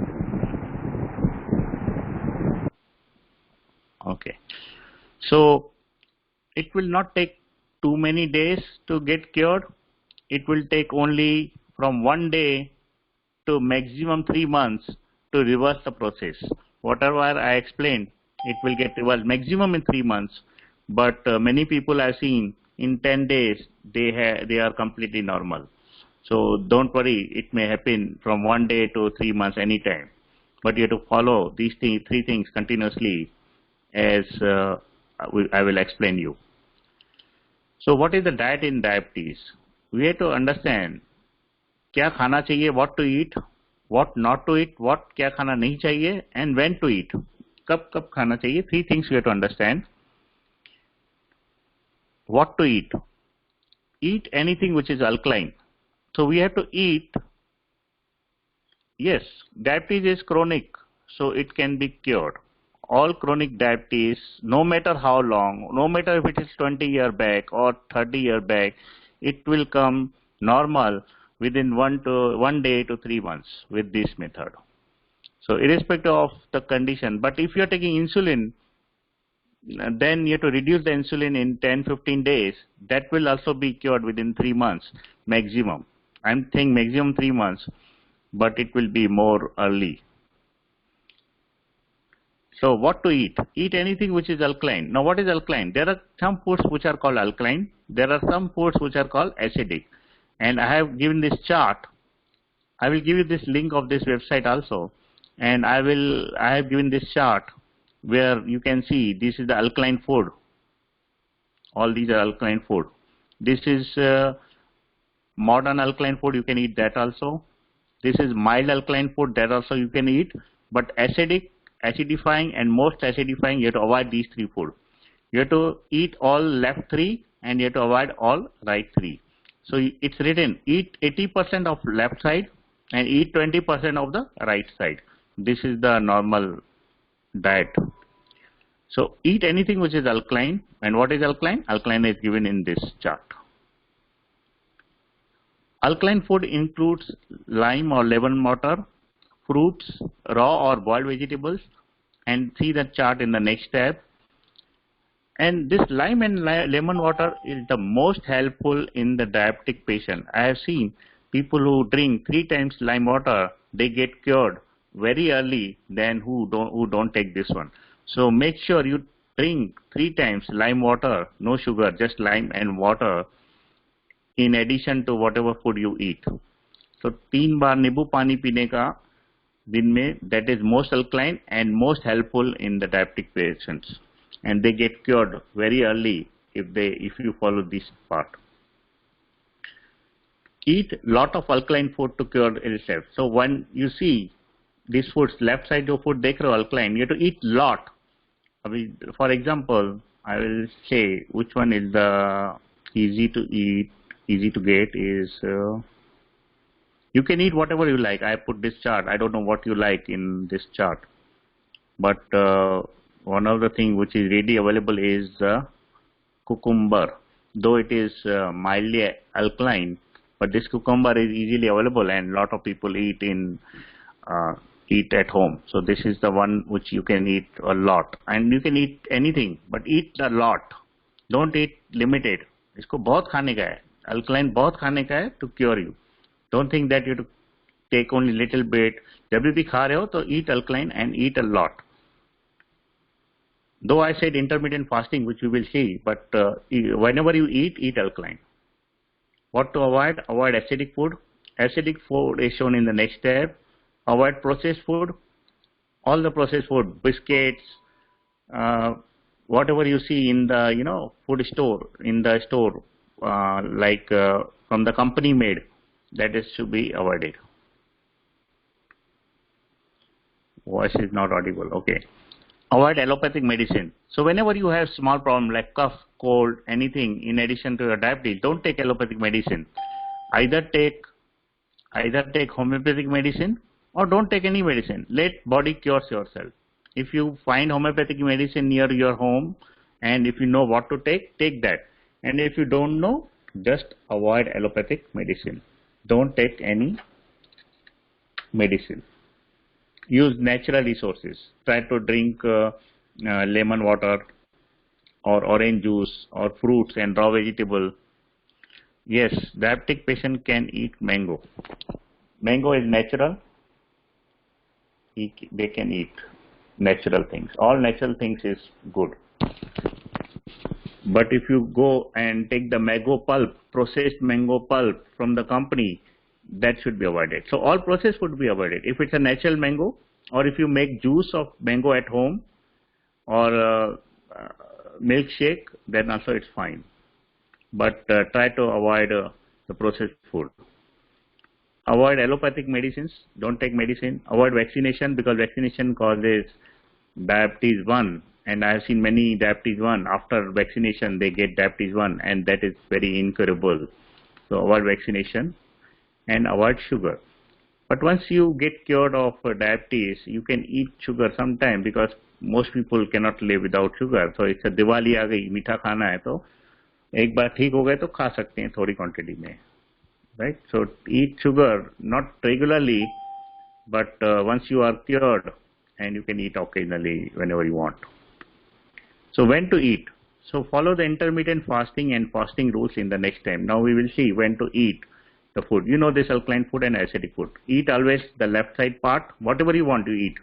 Okay. So it will not take too many days to get cured. It will take only from 1 day to maximum 3 months to reverse the process. Whatever I explained, it will get reversed maximum in 3 months. But many people I've seen in 10 days, they are completely normal. So don't worry, it may happen from 1 day to 3 months anytime. But you have to follow these three things continuously, as I will explain you. So what is the diet in diabetes? We have to understand क्या खाना चाहिए, what to eat, what not to eat, what क्या खाना नहीं चाहिए, and when to eat. कब कब खाना चाहिए. 3 things we have to understand. What to eat. Eat anything which is alkaline. So we have to eat. Yes, diabetes is chronic, so it can be cured. All chronic diabetes, no matter how long, no matter if it is 20 years back or 30 years back, it will come normal within 1 day to 3 months with this method. So irrespective of the condition, but if you are taking insulin, then you have to reduce the insulin in 10-15 days. That will also be cured within 3 months maximum. I'm saying maximum 3 months, but it will be more early. So what to eat? Eat anything which is alkaline. Now what is alkaline? There are some foods which are called alkaline. There are some foods which are called acidic. And I have given this chart. I will give you this link of this website also. And I have given this chart where you can see this is the alkaline food. All these are alkaline food. This is modern alkaline food. You can eat that also. This is mild alkaline food. That also you can eat. But acidic, acidifying and most acidifying, you have to avoid these three food. You have to eat all left three and you have to avoid all right three. So it's written, eat 80% of left side and eat 20% of the right side. This is the normal diet. So eat anything which is alkaline. And what is alkaline? Alkaline is given in this chart. Alkaline food includes lime or lemon water, fruits, raw or boiled vegetables, and see the chart in the next tab. And this lime and lemon water is the most helpful in the diabetic patient. I have seen people who drink 3 times lime water, they get cured very early than who don't take this one. So make sure you drink 3 times lime water, no sugar, just lime and water, in addition to whatever food you eat. So 3 बार नींबू पानी पीने का दिन में, that is most alkaline and most helpful in the diabetic patients, and they get cured very early if you follow this part. Eat lot of alkaline food to cure yourself. So when you see these foods, left side of food dekh rahe ho alkaline, you have to eat lot. For example, I will say which one is the easy to eat, easy to get is. You can eat whatever you like. I put this chart. I don't know what you like in this chart. But one of the things which is readily available is cucumber. Though it is mildly alkaline, but this cucumber is easily available and lot of people eat at home. So this is the one which you can eat a lot. And you can eat anything, but eat a lot. Don't eat limited. इसको बहुत खाने का है. Alkaline बहुत खाने का है to cure you. Don't think that you have to take only little bit. जब भी खा रहे हो तो eat alkaline and eat a lot. Though I said intermittent fasting, which we will see, but whenever you eat, eat alkaline. What to avoid? Avoid acidic food. Acidic food is shown in the next tab. Avoid processed food. All the processed food, biscuits, whatever you see in the food store, in the store, from the company made, that is to be avoided. Voice is not audible. Okay. Avoid allopathic medicine. So whenever you have small problem like cough, cold, anything in addition to your diabetes, don't take allopathic medicine. Either take homeopathic medicine or don't take any medicine. Let body cures yourself. If you find homeopathic medicine near your home and if you know what to take, take that. And if you don't know, just avoid allopathic medicine. Don't take any medicine. Use natural resources. Try to drink lemon water or orange juice or fruits and raw vegetable. Yes, diabetic patient can eat mango. Mango is natural. They can eat natural things. All natural things is good. But if you go and take the mango pulp, processed mango pulp from the company, that should be avoided. So all processed food be avoided. If it's a natural mango, or if you make juice of mango at home, or milkshake, then also it's fine. But try to avoid the processed food. Avoid allopathic medicines. Don't take medicine. Avoid vaccination, because vaccination causes diabetes 1. And I have seen many diabetes 1, after vaccination they get diabetes 1, and that is very incurable. So avoid vaccination and avoid sugar. But once you get cured of diabetes, you can eat sugar sometime, because most people cannot live without sugar. So it's a Diwali आ गई, मीठा खाना है तो एक बार ठीक हो गए तो खा सकते हैं थोड़ी quantity में, right? So eat sugar not regularly, but once you are cured, and you can eat occasionally whenever you want. So when to eat? So follow the intermittent fasting and fasting rules in the next time. Now we will see when to eat the food. You know this alkaline food and acidic food. Eat always the left side part, whatever you want to eat.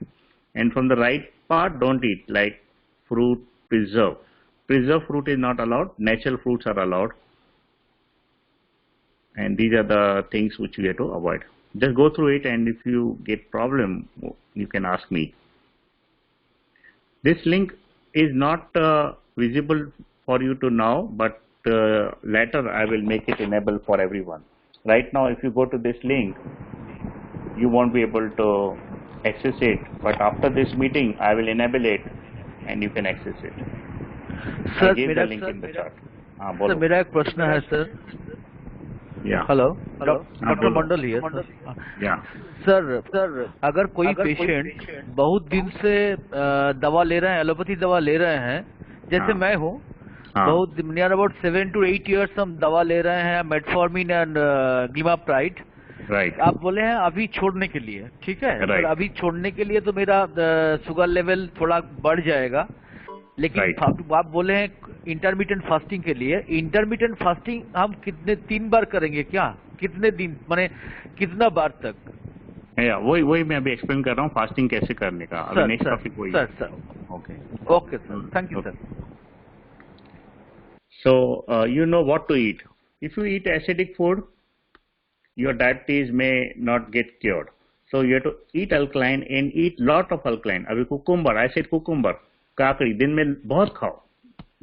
and from the right part, don't eat, like fruit, preserve. Preserved fruit is not allowed, natural fruits are allowed. And these are the things which we have to avoid. Just go through it, and if you get problem, you can ask me. This link is not visible for you to now, but later I will make it enable for everyone. Right now, if you go to this link, you won't be able to access it, but after this meeting, I will enable it and you can access it. Sir, I gave the link in the chat. हाँ, sir, बोलो. मेरा एक प्रश्न है sir. Yeah. Hello, हाँ, doctor बोलो. मंडल here. Yeah. Sir, अगर कोई पेशेंट बहुत दिन से दवा ले रहे हैं, एलोपैथी दवा ले रहे हैं, जैसे हाँ. मैं हूँ, हाँ. बहुत नियर अबाउट 7 to 8 years हम दवा ले रहे हैं, मेटफॉर्मिन एंड ग्लिमाप्राइड. Right. आप बोले हैं अभी छोड़ने के लिए, ठीक है. Right. पर अभी छोड़ने के लिए तो मेरा शुगर लेवल थोड़ा बढ़ जाएगा, लेकिन Right. आप बोले हैं इंटरमीडिएट फास्टिंग के लिए. इंटरमीडिएट फास्टिंग हम कितने 3 बार करेंगे क्या? कितने दिन, माने कितना बार तक? वही मैं अभी एक्सप्लेन कर रहा हूँ फास्टिंग कैसे करने का. अभी नेक्स्ट टॉपिक वही. Sir. Okay sir, thank you sir. So you know what to eat. If you eat acidic food, your diabetes may not get cured. So you have to eat alkaline and eat lot of alkaline. अभी cucumber, I said cucumber, काकड़ी दिन में बहुत खाओ,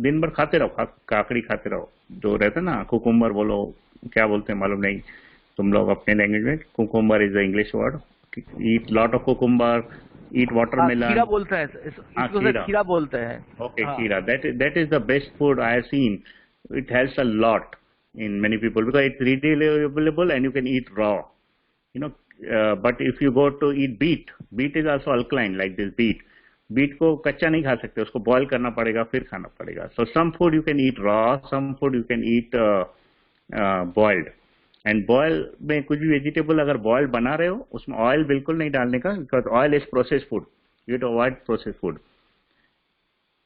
दिन भर खाते रहो, काकड़ी खाते रहो. जो रहता है ना, कुकुम्बर बोलो, क्या बोलते हैं मालूम नहीं तुम लोग अपने लैंग्वेज में. Cucumber is the English word. Eat lot of cucumber, eat watermelon. खीरा बोलते हैं, इसको खीरा बोलते हैं. Okay, खीरा. That is the best food I have seen. It helps a lot in many people because it's readily available and you can eat raw. You know, but if you go to eat beet is also alkaline like this beet. Beet को कच्चा नहीं खा सकते, उसको boil करना पड़ेगा, फिर खाना पड़ेगा. So some food you can eat raw, some food you can eat boiled. And boil में कुछ भी vegetable अगर boil बना रहे हो, उसमें oil बिल्कुल नहीं डालने का, because oil is processed food. You have to avoid processed food.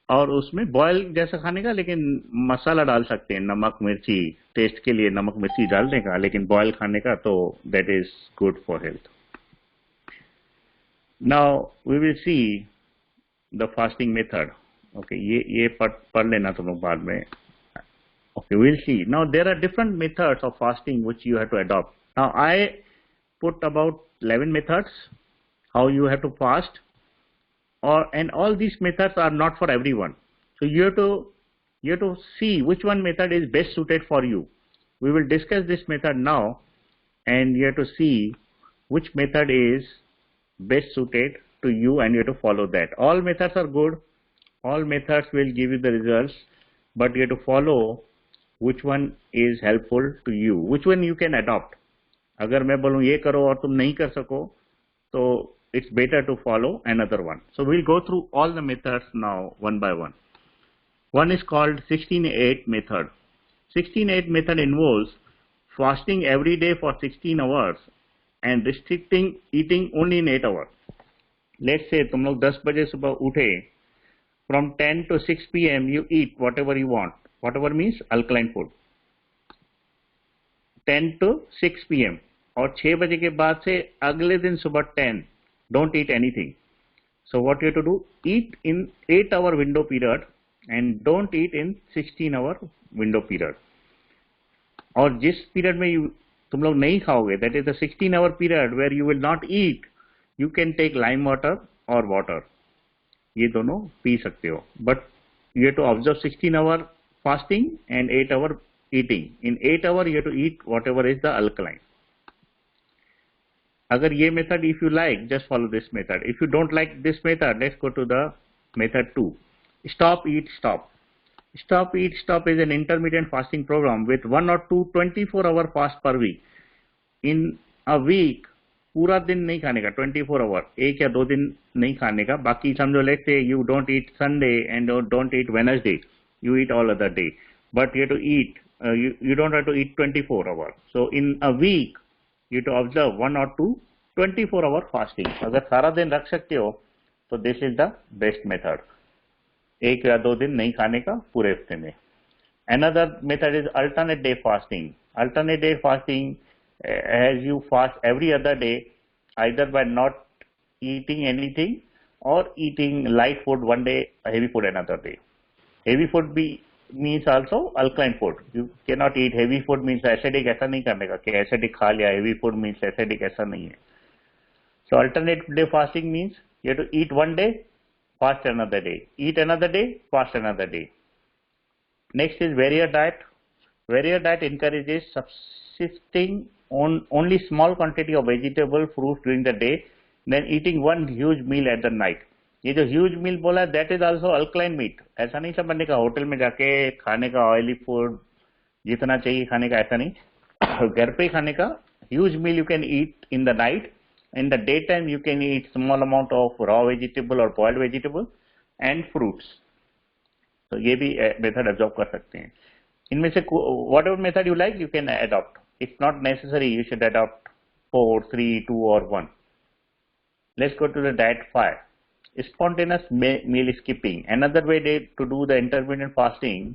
और उसमें बॉयल जैसा खाने का, लेकिन मसाला डाल सकते हैं, नमक मिर्ची, टेस्ट के लिए नमक मिर्ची डालने का, लेकिन बॉयल खाने का तो that is good for health. Now we will see the fasting method. Okay, ये पढ़ लेना तुम लोग बाद में. Okay, we will see. Now there are different methods of fasting which you have to adopt. Now I put about 11 methods how you have to fast. And all these methods are not for everyone. So you have to see which one method is best suited for you. We will discuss this method now, and you have to see which method is best suited to you, and you have to follow that. All methods are good. All methods will give you the results, but you have to follow which one is helpful to you, which one you can adopt. अगर मैं बोलूँ ये करो और तुम नहीं कर सको, तो it's better to follow another one. So we'll go through all the methods now one by one. One is called 16-8 method. 16-8 method involves fasting every day for 16 hours and restricting eating only in 8 hours. Let's say तुम लोग 10 बजे सुबह उठे, from 10 to 6 p.m. you eat whatever you want. Whatever means alkaline food. 10 to 6 p.m. और 6 बजे के बाद से अगले दिन सुबह 10. Don't eat anything. So what you have to do, eat in 8-hour window period and don't eat in 16-hour window period. और जिस period में तुम लोग नहीं खाओगे, that is the 16-hour period where you will not eat, you can take lime water or water. ये दोनों P सकते हो. But you have to observe 16-hour fasting and 8-hour eating. In 8 hours you have to eat whatever is the alkaline. अगर ये method if you like, just follow this method. If you don't like this method, let's go to the method 2. Stop, eat, stop. Stop, eat, stop is an intermittent fasting program with 1 or 2 24-hour fast per week. In a week, पूरा दिन नहीं खाने का, 24 hour, 1 या 2 दिन नहीं खाने का. बाकी समझो, let's say you don't eat Sunday and don't eat Wednesday, you eat all other day, but you have to eat, you don't have to eat 24 hours. So in a week, you to observe 1 or 2 24-hour fasting. अगर सारा दिन रख सकते हो तो this is the best method. 1 या 2 दिन नहीं खाने का पूरे हफ्ते में. Another method is alternate day fasting. Alternate day fasting, as you fast every other day, either by not eating anything or eating light food one day, heavy food another day. Heavy food means also alkaline food. You cannot eat heavy food means acidic, ऐसा नहीं करने का कि acidic खा लिया, heavy food means acidic, ऐसा नहीं है. So alternate day fasting means you have to eat one day, fast another day, eat another day, fast another day. Next is warrior diet. Warrior diet encourages subsisting on only small quantity of vegetable fruits during the day, then eating one huge meal at the night. ये जो huge meal बोला है that is also alkaline meat. ऐसा नहीं समझने का hotel में जाके खाने का ऑयली फूड जितना चाहिए खाने का, ऐसा नहीं. घर पे ही खाने का huge meal you can eat in the night. In the day time you can eat small amount of raw vegetable और बॉइल्ड वेजिटेबल एंड फ्रूट्स. तो ये भी मेथड ऑब्जर्व कर सकते हैं. इनमें से what ever method you like you can adopt. It's not necessary you should adopt 4, 3, 2 or 1. Let's go to the diet 5. Spontaneous meal skipping. Another way to do the intermittent fasting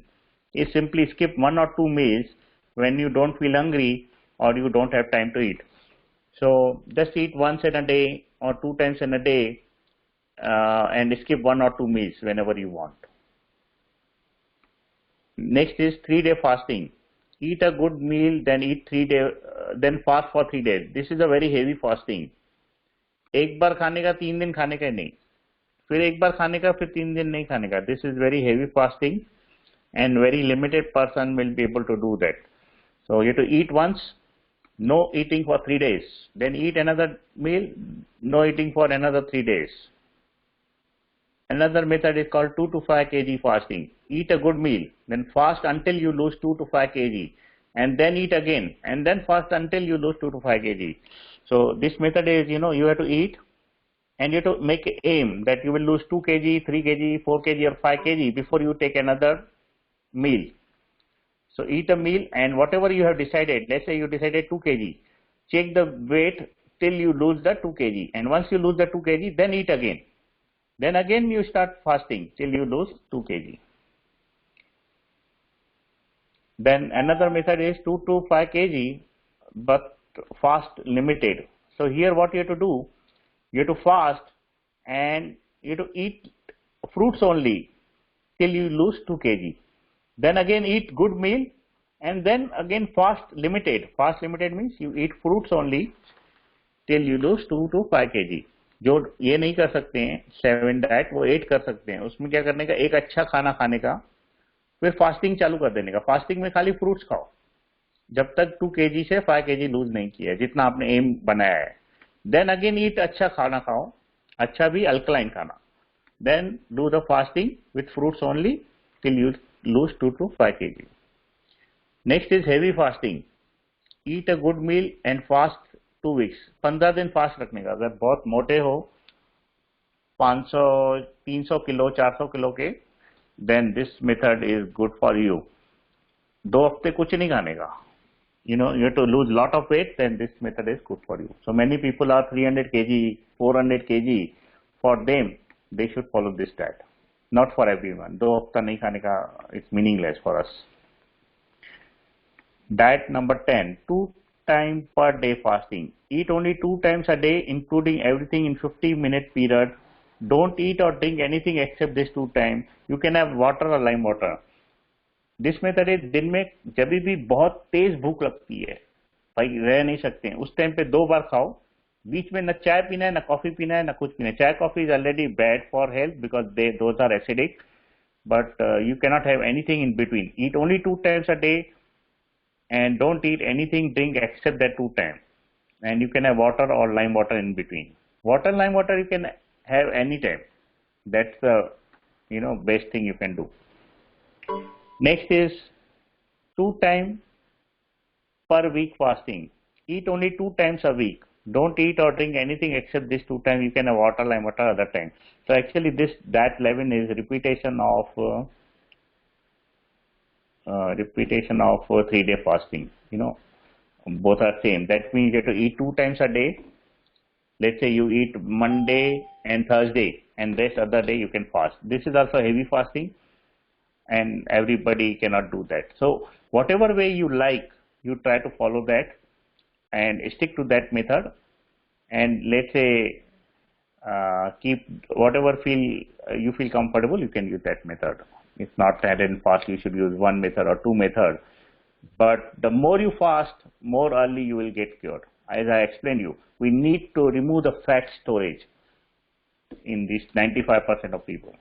is simply skip 1 or 2 meals when you don't feel hungry or you don't have time to eat. So just eat once in a day or 2 times in a day and skip 1 or 2 meals whenever you want. Next is 3-day fasting. Eat a good meal, then eat 3 days, then fast for 3 days. This is a very heavy fasting. एक बार खाने का 3 दिन खाने का नहीं, फिर एक बार खाने का फिर 3 दिन नहीं खाने का. This is very heavy fasting and very limited person will be able to do that. So you to eat once, no eating for 3 days, then eat another meal, no eating for another 3 days. Another method is called 2 to 5 kg fasting. Eat a good meal, then fast until you lose 2 to 5 kg, and then eat again, and then fast until you lose 2 to 5 kg. So this method is, you have to eat, and you have to make an aim that you will lose 2 kg, 3 kg, 4 kg or 5 kg before you take another meal. So eat a meal, and whatever you have decided, let's say you decided 2 kg, check the weight till you lose the 2 kg, and once you lose the 2 kg, then eat again. Then again you start fasting till you lose 2 kg. Then another method is 2 to 5 kg but fast limited. So here what you have to do, you have to fast and you have to eat fruits only till you lose 2 kg. Then again eat good meal and then again fast limited. Fast limited means you eat fruits only till you lose 2 to 5 kg. जो ये नहीं कर सकते हैं 7 diet, वो 8 कर सकते हैं. उसमें क्या करने का, एक अच्छा खाना खाने का, फिर फास्टिंग चालू कर देने का. फास्टिंग में खाली फ्रूट्स खाओ जब तक 2 kg से 5 kg लूज नहीं किया, जितना आपने एम बनाया है. देन अगेन ईट अच्छा खाना खाओ, अच्छा भी अल्कलाइन खाना. Then do the fasting with fruits only till you lose 2 to 5 kg. Next is heavy fasting. Eat a good meal and fast 2 weeks. 15 दिन फास्ट रखने का. अगर बहुत मोटे हो 500, 300 किलो, 400 किलो के, then this method is good for you. 2 हफ्ते कुछ नहीं खाने का. You have to lose lot of weight, then this method is good for you. So many people are 300 kg, 400 kg. For them, they should follow this diet. Not for everyone. 2 हफ्ता नहीं खाने का, it's meaningless for us. Diet number 10. 2 time per day fasting. Eat only 2 times a day, including everything in 50-minute period. Don't eat or drink anything except this 2 times. You can have water or lime water. This method is दिन में जब भी बहुत तेज भूख लगती है, भाई रह नहीं सकते हैं, उस टाइम पे 2 बार खाओ. बीच में न चाय पीना है, न कॉफी पीना है, न कुछ पीना है. Chai coffee is already bad for health because those are acidic, but you cannot have anything in between. Eat only 2 times a day. And don't eat anything, drink except that 2 times. And you can have water or lime water in between. Water, lime water you can have any time. That's the best thing you can do. Next is 2 times per week fasting. Eat only 2 times a week. Don't eat or drink anything except this 2 times. You can have water, lime water other time. So actually this diet 11 is repetition of 3-day fasting. Both are same. That means you have to eat 2 times a day. Let's say you eat Monday and Thursday, and rest other day you can fast. This is also heavy fasting, and everybody cannot do that. So whatever way you like, you try to follow that and stick to that method. And let's say keep whatever you feel comfortable, you can use that method. It's not that in fast you should use one method or two methods, but the more you fast, more early you will get cured. As I explained you, we need to remove the fat storage in these 95% of people.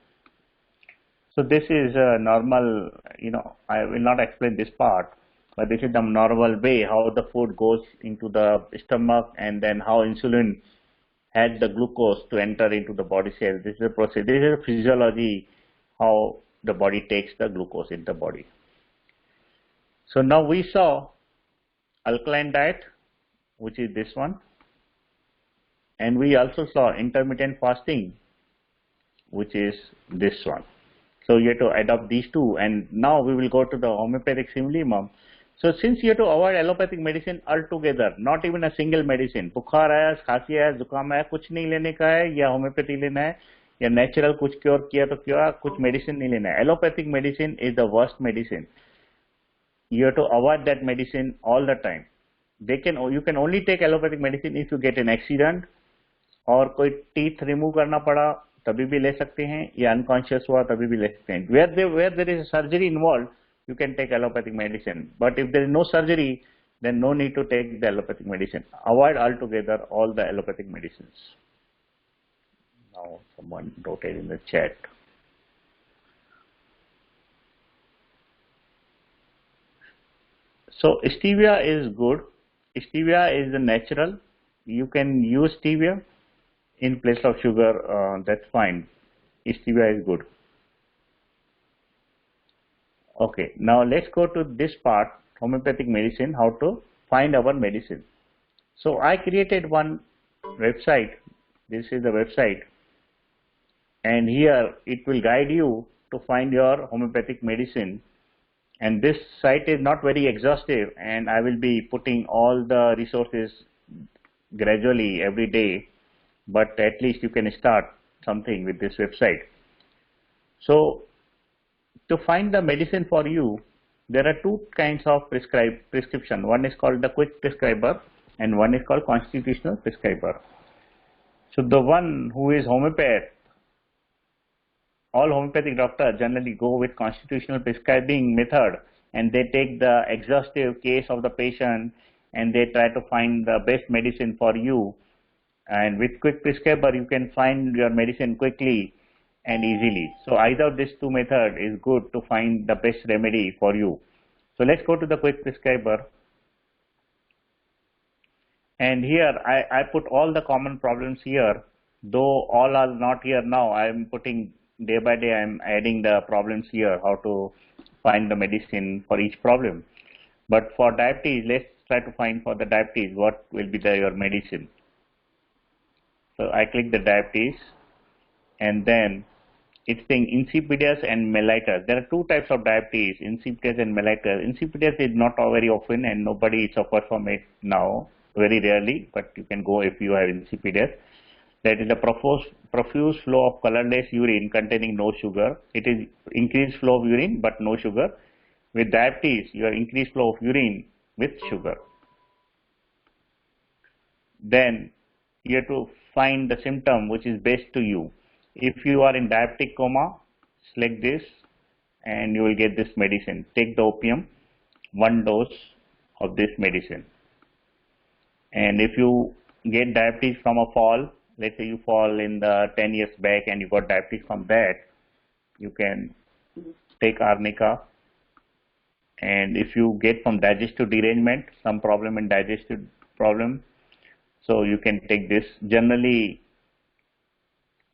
So this is a normal, I will not explain this part, but this is the normal way how the food goes into the stomach and then how insulin has the glucose to enter into the body cells. This is a process. This is a physiology how the body takes the glucose in the body. So now we saw alkaline diet, which is this one, and we also saw intermittent fasting, which is this one. So you have to adopt these two, and now we will go to the homeopathic simillimum. So since you have to avoid allopathic medicine altogether, not even a single medicine, बुखार आया, खांसी आया, जुकाम आया, कुछ नहीं लेने का है, या होम्योपैथी लेना है, या नेचुरल कुछ क्योर किया तो क्या, कुछ मेडिसिन नहीं लेना है. Allopathic medicine is the worst medicine. You have to avoid that medicine all the time. You can only take allopathic medicine if you get an accident, और कोई teeth remove करना पड़ा तभी भी ले सकते हैं, या unconscious हुआ तभी भी ले सकते हैं. Where there is a surgery involved, you can take allopathic medicine. But if there is no surgery, then no need to take the allopathic medicine. Avoid altogether all the allopathic medicines. Now someone wrote it in the chat. So stevia is good. Stevia is the natural. You can use stevia in place of sugar. That's fine. Stevia is good. Okay, now let's go to this part, homeopathic medicine, how to find our medicine. So I created one website. This is the website, and here it will guide you to find your homeopathic medicine. And this site is not very exhaustive, and I will be putting all the resources gradually every day, but at least you can start something with this website. So to find the medicine for you, there are two kinds of prescription. One is called the quick prescriber and one is called constitutional prescriber. So the one who is homeopath, all homeopathic doctors generally go with constitutional prescribing method, and they take the exhaustive case of the patient and they try to find the best medicine for you. And with quick prescriber, you can find your medicine quickly and easily. So either of these two methods is good to find the best remedy for you. So let's go to the quick prescriber. And here I put all the common problems here, though all are not here now. I am putting day by day, I am adding the problems here, how to find the medicine for each problem. But for diabetes, let's try to find for the diabetes what will be your medicine. So I click the diabetes, and then it's saying insipidus and mellitus. There are two types of diabetes, insipidus and mellitus. Insipidus is not very often, and nobody suffers from it now, very rarely, but you can go if you have insipidus. That is the profuse flow of colorless urine containing no sugar. It is increased flow of urine but no sugar. With diabetes, you have increased flow of urine with sugar. Then you have to find the symptom which is best to you. If you are in diabetic coma, select this and you will get this medicine. Take the opium, 1 dose of this medicine. And if you get diabetes from a fall, let's say you fall in the 10 years back and you got diabetes from that, you can take arnica. And if you get from digestive derangement, some problem in digestive problem, so you can take this. Generally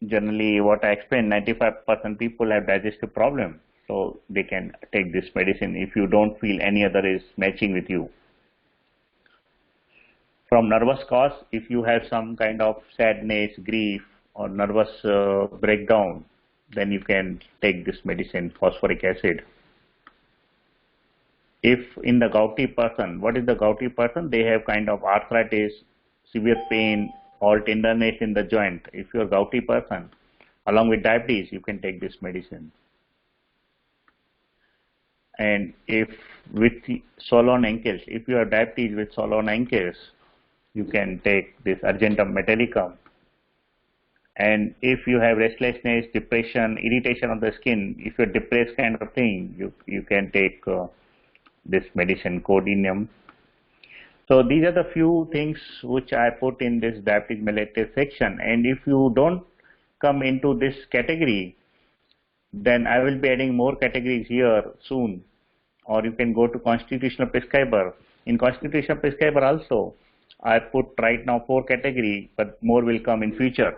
what I explained, 95% people have digestive problem, so they can take this medicine if you don't feel any other is matching with you. From nervous cause, if you have some kind of sadness, grief, or nervous breakdown, then you can take this medicine, phosphoric acid. If in the gouty person, what is the gouty person? They have kind of arthritis, severe pain, or tenderness in the joint. If you are a gouty person, along with diabetes, you can take this medicine. And if with swollen ankles, if you have diabetes with swollen ankles, you can take this Argentum metallicum. And if you have restlessness, depression, irritation on the skin, if you're depressed kind of thing, you can take this medicine, Codinium. So these are the few things which I put in this diabetes mellitus section. And if you don't come into this category, then I will be adding more categories here soon. Or you can go to constitutional prescriber. In constitutional prescriber also, I put right now 4 categories, but more will come in future.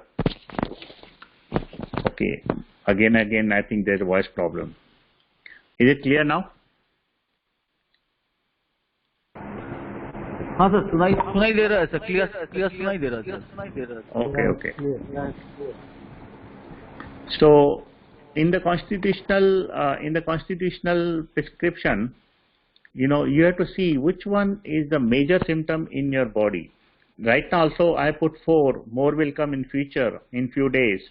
Okay, again, I think there's a voice problem. Is it clear now? हाँ sir, सुनाई दे रहा है sir, clear सुनाई दे रहा है sir. Okay. So in the constitutional prescription, you have to see which one is the major symptom in your body. Right now also I put 4, more will come in future, in few days.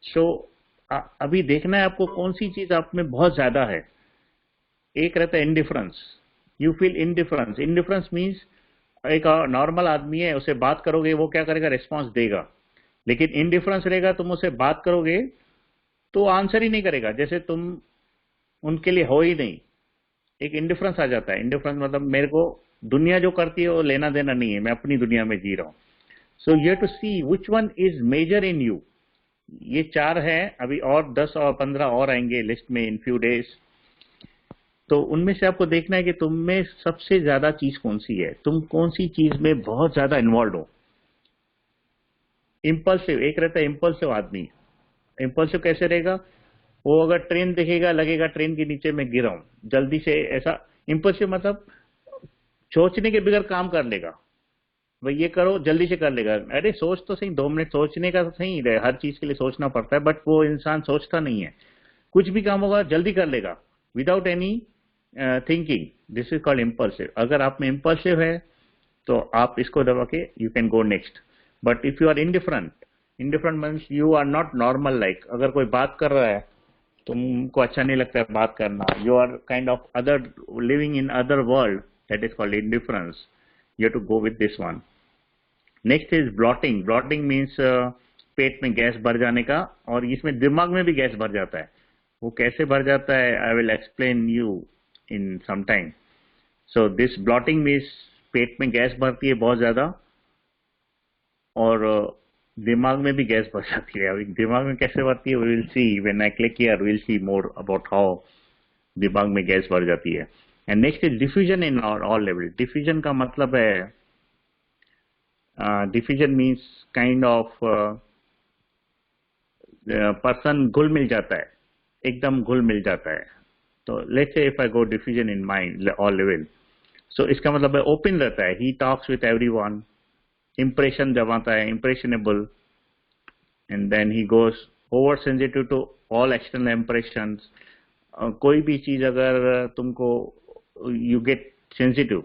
So अभी देखना है आपको कौन सी चीज आप में बहुत ज्यादा है. एक रहता है indifference, you feel indifference. Indifference means एक नॉर्मल आदमी है, उसे बात करोगे वो क्या करेगा, रिस्पॉन्स देगा. लेकिन इंडिफरेंस रहेगा, तुम उसे बात करोगे तो आंसर ही नहीं करेगा, जैसे तुम उनके लिए हो ही नहीं. एक इंडिफरेंस आ जाता है. इंडिफरेंस मतलब मेरे को दुनिया जो करती है वो लेना देना नहीं है, मैं अपनी दुनिया में जी रहा हूँ. So you have to see which one is major in you. ये 4 है, अभी और 10 और 15 और आएंगे लिस्ट में इन फ्यू डेज. तो उनमें से आपको देखना है कि तुम में सबसे ज्यादा चीज कौन सी है, तुम कौन सी चीज में बहुत ज्यादा इन्वॉल्व हो. इम्पल्सिव, एक रहता है इम्पल्सिव आदमी. इम्पल्सिव कैसे रहेगा, वो अगर ट्रेन देखेगा लगेगा ट्रेन के नीचे में गिरा हूं, जल्दी से ऐसा. इम्पल्सिव मतलब सोचने के बगैर काम कर लेगा, भाई ये करो जल्दी से कर लेगा. अरे सोच तो सही, 2 मिनट सोचने का तो सही है, हर चीज के लिए सोचना पड़ता है, बट वो इंसान सोचता नहीं है. कुछ भी काम होगा जल्दी कर लेगा without any thinking. This is called impulsive. अगर आप में इम्पल्सिव है तो आप इसको दबा के you can go next. But if you are indifferent means you are not normal. Like अगर कोई बात कर रहा है तुमको अच्छा नहीं लगता है बात करना, you are kind of other living in other world, that is called indifference. You have to go with this one. Next is blotting. Blotting means पेट में गैस भर जाने का, और इसमें दिमाग में भी गैस भर जाता है. वो कैसे भर जाता है I will explain you in some time. So this blotting means पेट में गैस भरती है बहुत ज्यादा, और दिमाग में भी गैस भर जाती है. दिमाग में कैसे भरती है we will see when I click here. We will see more about how दिमाग में गैस भर जाती है. And next is diffusion in all level. Diffusion का मतलब है, diffusion means kind of person घुल मिल जाता है, एकदम घुल मिल जाता है. तो let's say if I go diffusion in mind all level, so इसका मतलब है open रहता है, he talks with everyone. Impression जब आता है, impressionable, and then he goes oversensitive to all external impressions. कोई भी चीज अगर तुमको यू गेट सेंसिटिव,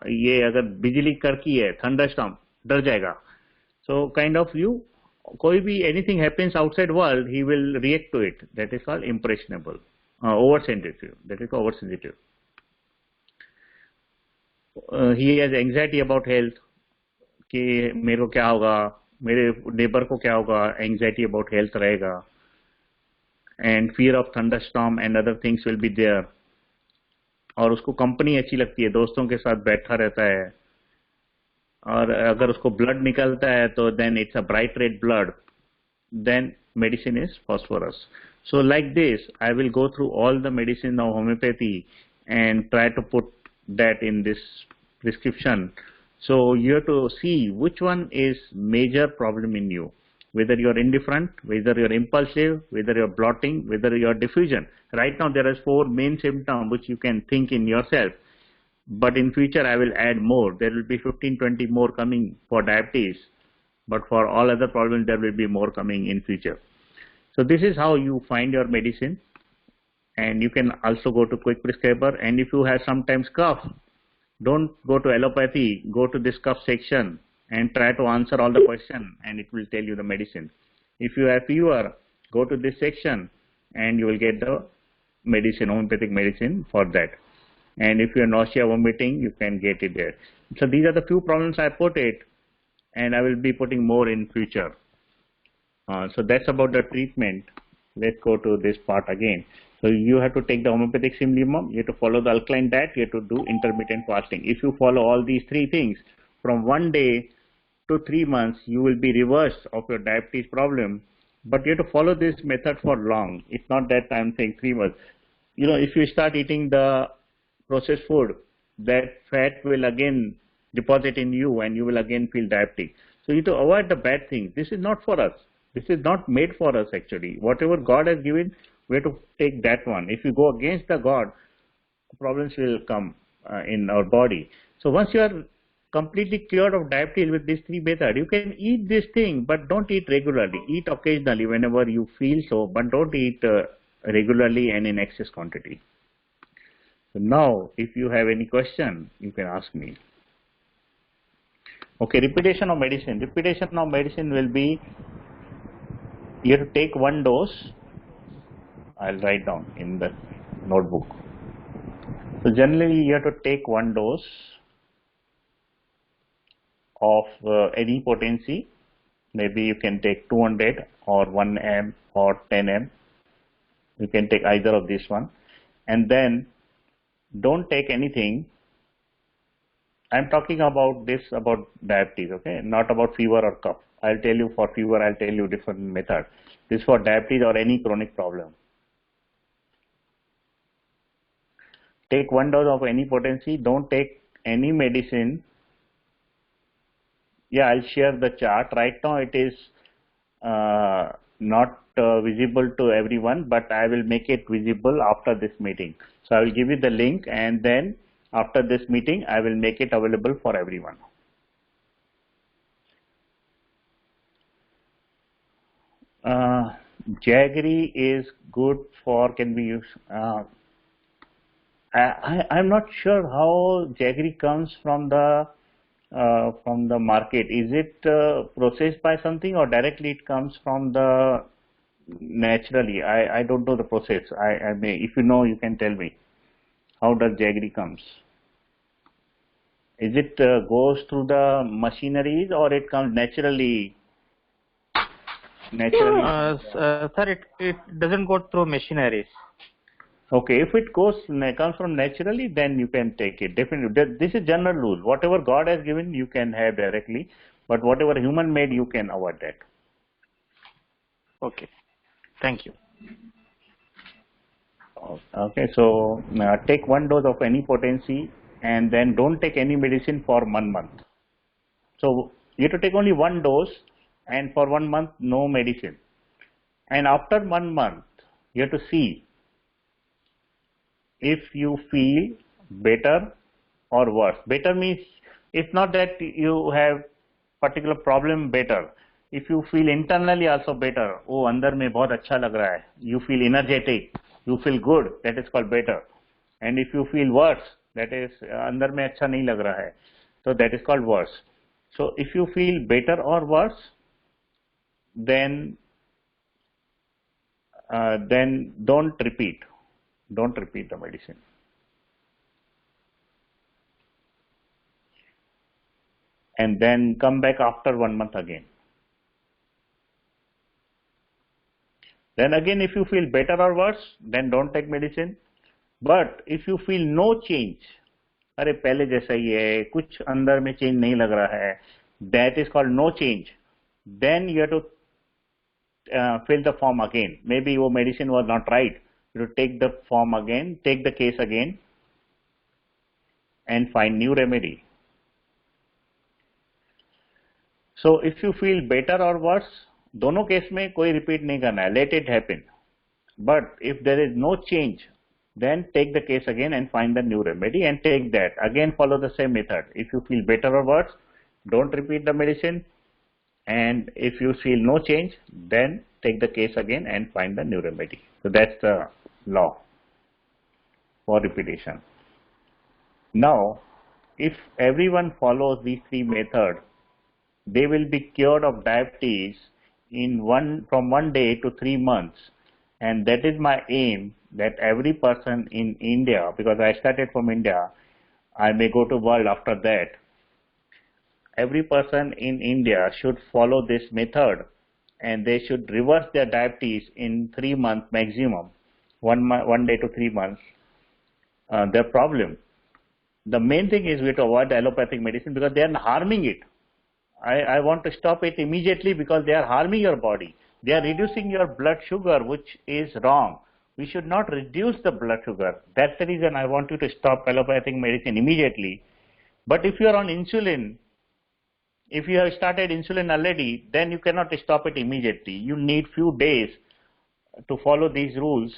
ये अगर बिजली कड़की है, थंडरस्टॉर्म, डर जाएगा. सो काइंड ऑफ यू, कोई भी anything happens outside world he will react to it. That is called impressionable, over sensitive. That is over sensitive. He has anxiety about health, कि मेरे को क्या होगा, मेरे नेबर को क्या होगा, एंजाइटी अबाउट हेल्थ रहेगा. And fear of thunderstorm and other things will be there. और उसको कंपनी अच्छी लगती है, दोस्तों के साथ बैठा रहता है. और अगर उसको ब्लड निकलता है तो then it's a bright red blood, then medicine is phosphorus. So like this I will go through all the medicine of homeopathy and try to put that in this prescription. So you have to see which one is major problem in you, whether you are indifferent, whether you are impulsive, whether you are blotting, whether you are diffusion. Right now there are 4 main symptoms which you can think in yourself, but in future I will add more. There will be 15-20 more coming for diabetes, but for all other problems there will be more coming in future. So this is how you find your medicine, and you can also go to quick prescriber. And if you have sometimes cough, don't go to allopathy, go to this cough section and try to answer all the question, and it will tell you the medicine. If you have fever, go to this section and you will get the medicine, homeopathic medicine for that. And if you are nausea, vomiting, you can get it there. So these are the few problems I put it, and I will be putting more in future. So that's about the treatment. Let's go to this part again. So you have to take the homeopathic minimum, you have to follow the alkaline diet, you have to do intermittent fasting. If you follow all these three things, from 1 day to 3 months, you will be reversed of your diabetes problem. But you have to follow this method for long. It's not that I'm saying 3 months. You know, if you start eating the processed food, that fat will again deposit in you and you will again feel diabetic. So you have to avoid the bad things. This is not for us. This is not made for us actually. Whatever God has given, we have to take that one. If you go against the God, problems will come in our body. So once you are completely cured of diabetes with these three methods, you can eat this thing, but don't eat regularly. Eat occasionally whenever you feel so, but don't eat regularly and in excess quantity. So now, if you have any question, you can ask me. Okay, repetition of medicine. Repetition of medicine will be, you have to take 1 dose. I'll write down in the notebook. So generally you have to take 1 dose of any potency. Maybe you can take 200 or 1 m or 10 m. You can take either of this one. And then don't take anything. I'm talking about this about diabetes, okay? Not about fever or cough. I'll tell you for fever, I'll tell you different method. This is for diabetes or any chronic problem. Take 1 dose of any potency. Don't take any medicine. Yeah, I'll share the chart. Right now it is not visible to everyone, but I will make it visible after this meeting. So I will give you the link, and then after this meeting I will make it available for everyone. Jaggery is good for, can be used. I'm not sure how jaggery comes from the market. Is it processed by something or directly it comes from the naturally? I don't know the process. I may, if you know, you can tell me. How does jaggery comes? Is it goes through the machineries or it comes naturally? Sir, it doesn't go through machineries. Okay, if it comes from naturally, then you can take it. Definitely, this is general rule. Whatever God has given, you can have directly, but whatever human made, you can avoid that. Okay, thank you. Okay, so take 1 dose of any potency, and then don't take any medicine for 1 month. So you have to take only 1 dose, and for 1 month, no medicine. And after 1 month, you have to see if you feel better or worse. Better means it's not that you have particular problem better. If you feel internally also better, oh अंदर में बहुत अच्छा लग रहा है, you feel energetic, you feel good, that is called better. And if you feel worse, that is अंदर में अच्छा नहीं लग रहा है, so that is called worse. So if you feel better or worse, then don't repeat the medicine. And then come back after 1 month again. Then again, if you feel better or worse, then don't take medicine. But if you feel no change, अरे पहले जैसा ही है, कुछ अंदर में change नहीं लग रहा है, that is called no change. Then you have to fill the form again. Maybe your medicine was not right. You have to take the form again, take the case again, and find new remedy. So if you feel better or worse, दोनों case में कोई repeat नहीं करना है, let it happen. But if there is no change, then take the case again and find the new remedy and take that. Again follow the same method. If you feel better or worse, don't repeat the medicine. And if you feel no change, then take the case again and find the new remedy. So that's the law for repetition. Now, if everyone follows these three methods, they will be cured of diabetes from 1 day to 3 months. And that is my aim, that every person in India, because I started from India, I may go to world after that. Every person in India should follow this method and they should reverse their diabetes in 3 months maximum, 1 day to 3 months, their problem. The main thing is we have to avoid the allopathic medicine because they are harming it. I want to stop it immediately because they are harming your body. They are reducing your blood sugar, which is wrong. We should not reduce the blood sugar. That's the reason I want you to stop allopathic medicine immediately. But if you are on insulin, if you have started insulin already, then you cannot stop it immediately. You need few days to follow these rules,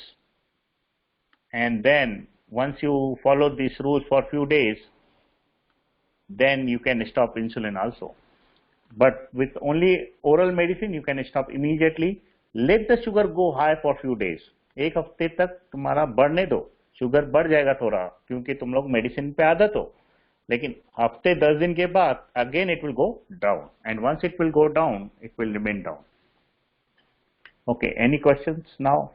and then once you follow these rules for few days, then you can stop insulin also. But with only oral medicine, you can stop immediately. Let the sugar go high for few days. एक हफ्ते तक तुम्हारा बढ़ने दो, sugar बढ़ जाएगा थोड़ा, क्योंकि तुम लोग मेडिसिन पे आदत हो. लेकिन हफ्ते 10 दिन के बाद again it will go down, and once it will go down, it will remain down. Okay, any questions now?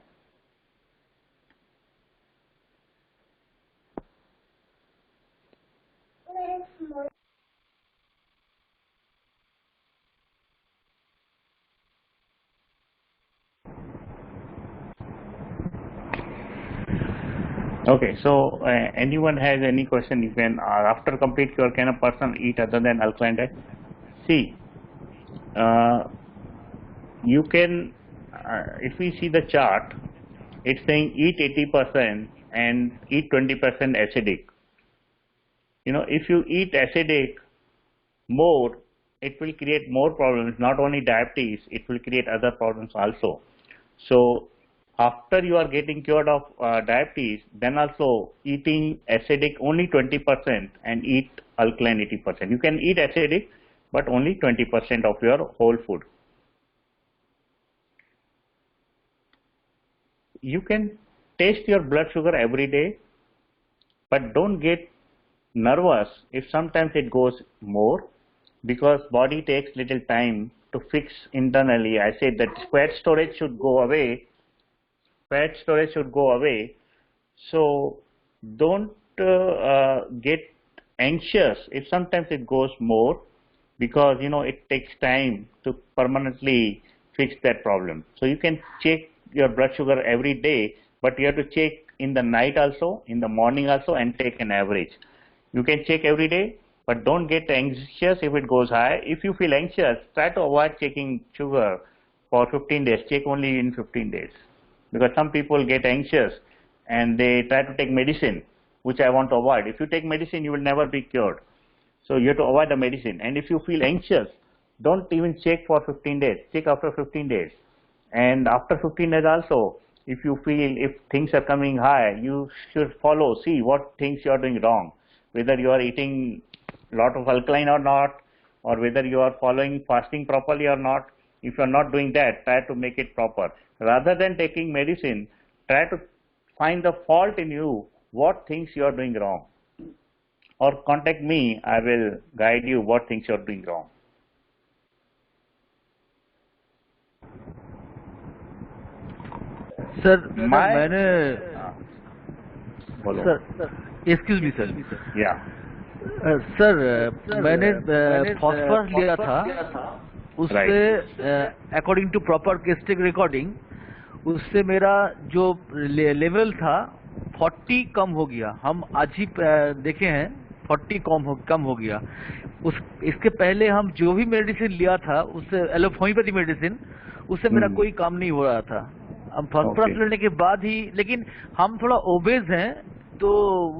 Okay, so anyone has any question, you can, after complete cure, can a person eat other than alkaline diet? See, you can, if we see the chart, it's saying eat 80% and eat 20% acidic. You know, if you eat acidic more, it will create more problems, not only diabetes, it will create other problems also. So, after you are getting cured of diabetes, then also eating acidic only 20% and eat alkaline 80%. You can eat acidic, but only 20% of your whole food. You can taste your blood sugar every day, but don't get nervous if sometimes it goes more, because body takes little time to fix internally. I said that fat storage should go away. Fat storage should go away. So don't get anxious if sometimes it goes more, because you know it takes time to permanently fix that problem. So you can check your blood sugar every day, but you have to check in the night also, in the morning also, and take an average. You can check every day, but don't get anxious if it goes high. If you feel anxious, try to avoid checking sugar for 15 days. Check only in 15 days. Because some people get anxious and they try to take medicine, which I want to avoid. If you take medicine, you will never be cured. So you have to avoid the medicine. And if you feel anxious, don't even check for 15 days. Check after 15 days. And after 15 days also, if you feel if things are coming high, you should follow, see what things you are doing wrong. Whether you are eating a lot of alkaline or not, or whether you are following fasting properly or not. If you are not doing that, try to make it proper. Rather than taking medicine, try to find the fault in you, what things you are doing wrong. Or contact me, I will guide you what things you are doing wrong. Sir मैंने sir excuse me sir या sir मैंने phosphorus लिया था, उससे according to proper केस्टिक recording, उससे मेरा जो level था 40 कम हो गया. हम आज ही देखे हैं 40 कम हो गया. इसके पहले हम जो भी मेडिसिन लिया था उससे होम्योपैथी मेडिसिन, उससे मेरा कोई काम नहीं हो रहा था. हम फॉस्फोरस लेने के बाद ही, लेकिन हम थोड़ा ओबेज हैं, तो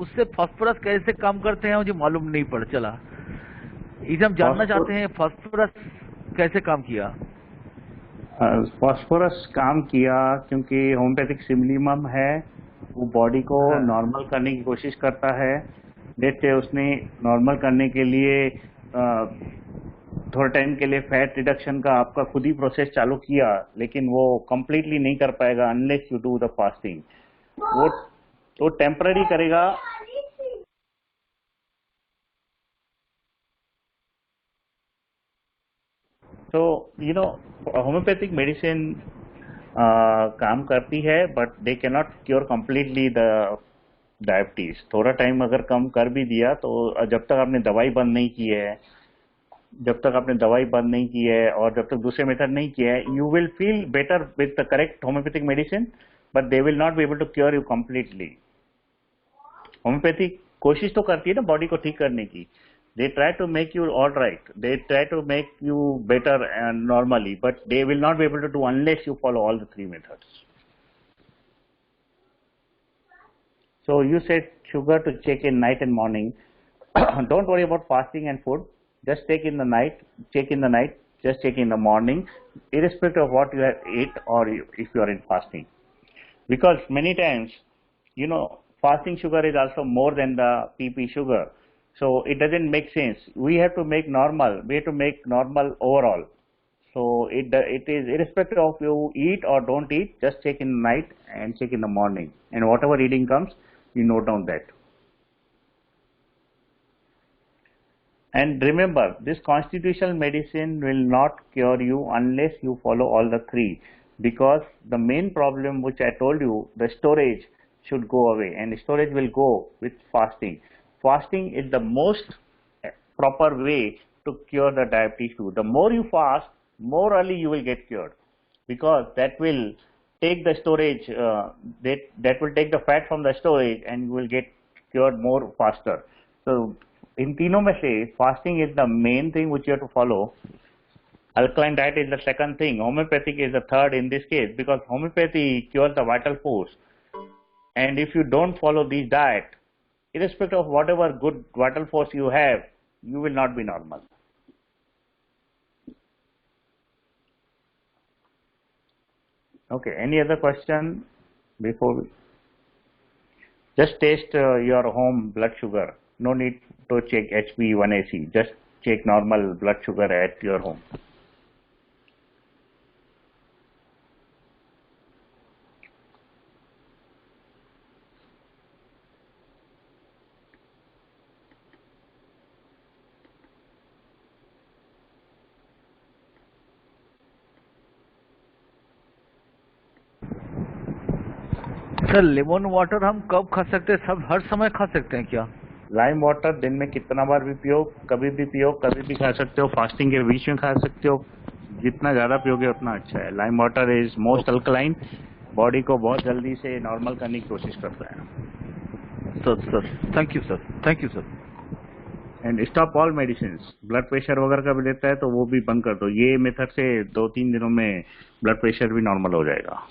उससे फॉस्फोरस कैसे काम करते हैं मुझे मालूम नहीं पड़ चला. इसे हम जानना चाहते हैं फॉस्फोरस कैसे काम किया. फॉस्फोरस काम किया क्योंकि होम्योपैथिक सिमिलिमम है, वो बॉडी को नॉर्मल करने की कोशिश करता है. जैसे उसने नॉर्मल करने के लिए थोड़ा टाइम के लिए फैट रिडक्शन का आपका खुद ही प्रोसेस चालू किया, लेकिन वो कंप्लीटली नहीं कर पाएगा unless you do the fasting. वो टेम्पररी करेगा. तो यू नो होम्योपैथिक मेडिसिन काम करती है, but they can not cure completely the diabetes. थोड़ा टाइम अगर कम कर भी दिया, तो जब तक आपने दवाई बंद नहीं की है, जब तक आपने दवाई बंद नहीं की है और जब तक दूसरे मेथड नहीं किया है, you will feel better with the correct homeopathic medicine, but they will not be able to cure you completely. Homeopathy कोशिश तो करती है ना बॉडी को ठीक करने की. They try to make you all right. They try to make you better and normally, but they will not be able to do unless you follow all the three methods. So you said sugar to check in night and morning. Don't worry about fasting and food. Just take in the night, check in the night, just check in the morning, irrespective of what you have ate or if you are in fasting. Because many times, you know, fasting sugar is also more than the PP sugar. So it doesn't make sense. We have to make normal. We have to make normal overall. So it is irrespective of you eat or don't eat, just check in the night and check in the morning. And whatever reading comes, you note down that. And remember, this constitutional medicine will not cure you unless you follow all the three, because the main problem which I told you, the storage should go away, and storage will go with fasting. Fasting is the most proper way to cure the diabetes too. The more you fast, more early you will get cured, because that will take the storage, that will take the fat from the storage, and you will get cured more faster. So in तीनों में से fasting is the main thing which you have to follow. Alkaline diet is the second thing. Homeopathic is the third in this case, because homeopathy cures the vital force. And if you don't follow this diet, irrespective of whatever good vital force you have, you will not be normal. Okay, any other question before we? Just taste your home blood sugar. No need to check HbA1c. Just check normal blood sugar at your home. Sir lemon water हम कब खा सकते हैं? सब हर समय खा सकते हैं क्या? लाइम वाटर दिन में कितना बार भी पियो, कभी भी खा सकते हो. फास्टिंग के बीच में खा सकते हो. जितना ज्यादा पियोगे उतना अच्छा है. Lime water is most alkaline. Body को बहुत जल्दी से नॉर्मल करने की कोशिश करता है. Sir thank you sir, thank you sir. And stop all medicine. Blood pressure वगैरह का भी लेता है तो वो भी बंद कर दो. ये मेथड से 2-3 दिनों में ब्लड प्रेशर भी नॉर्मल हो जाएगा.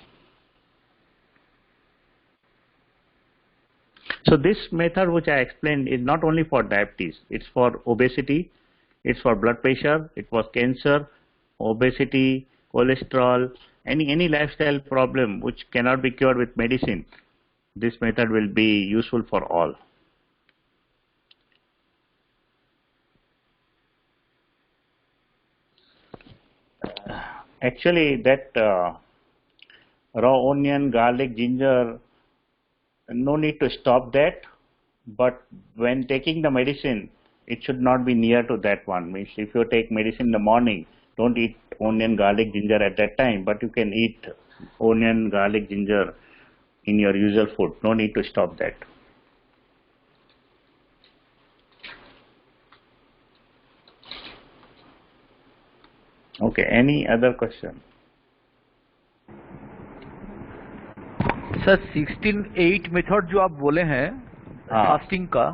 So this method which I explained is not only for diabetes, it's for obesity, it's for blood pressure, it was cancer, obesity, cholesterol, any lifestyle problem which cannot be cured with medicine. This method will be useful for all. Actually that raw onion, garlic, ginger, no need to stop that, but when taking the medicine, it should not be near to that one. Means if you take medicine in the morning, don't eat onion, garlic, ginger at that time, but you can eat onion, garlic, ginger in your usual food. No need to stop that. Okay, any other question? Sir 16-8 method जो आप बोले हैं fasting का,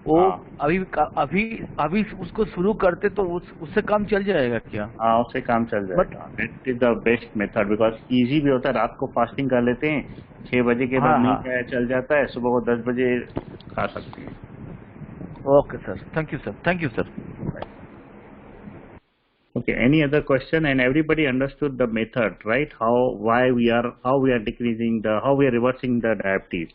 वो अभी उसको शुरू करते तो उससे काम चल जाएगा क्या? हाँ, उससे काम चल जाएगा. That is the best method, because easy भी होता है. रात को फास्टिंग कर लेते हैं, 6 बजे के बाद नहीं खाया चल जाता है, सुबह को 10 बजे खा सकते हैं. Okay sir, thank you sir, thank you sir. Okay, any other question? And everybody understood the method, right? How we are decreasing how we are reversing the diabetes.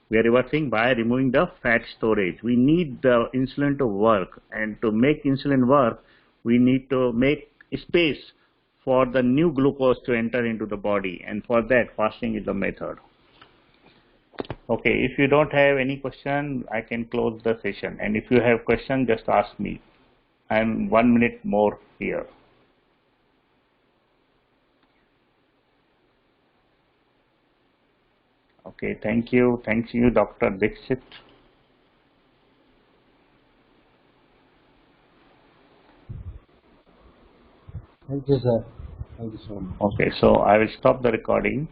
We are reversing by removing the fat storage. We need the insulin to work, and to make insulin work, we need to make space for the new glucose to enter into the body, and for that, fasting is the method. Okay, if you don't have any question, I can close the session. And if you have question, just ask me. I am 1 minute more here. Okay, thank you. Thanks you, Dr. Dixit. Thank you, sir. Thank you so much. Okay, so I will stop the recording.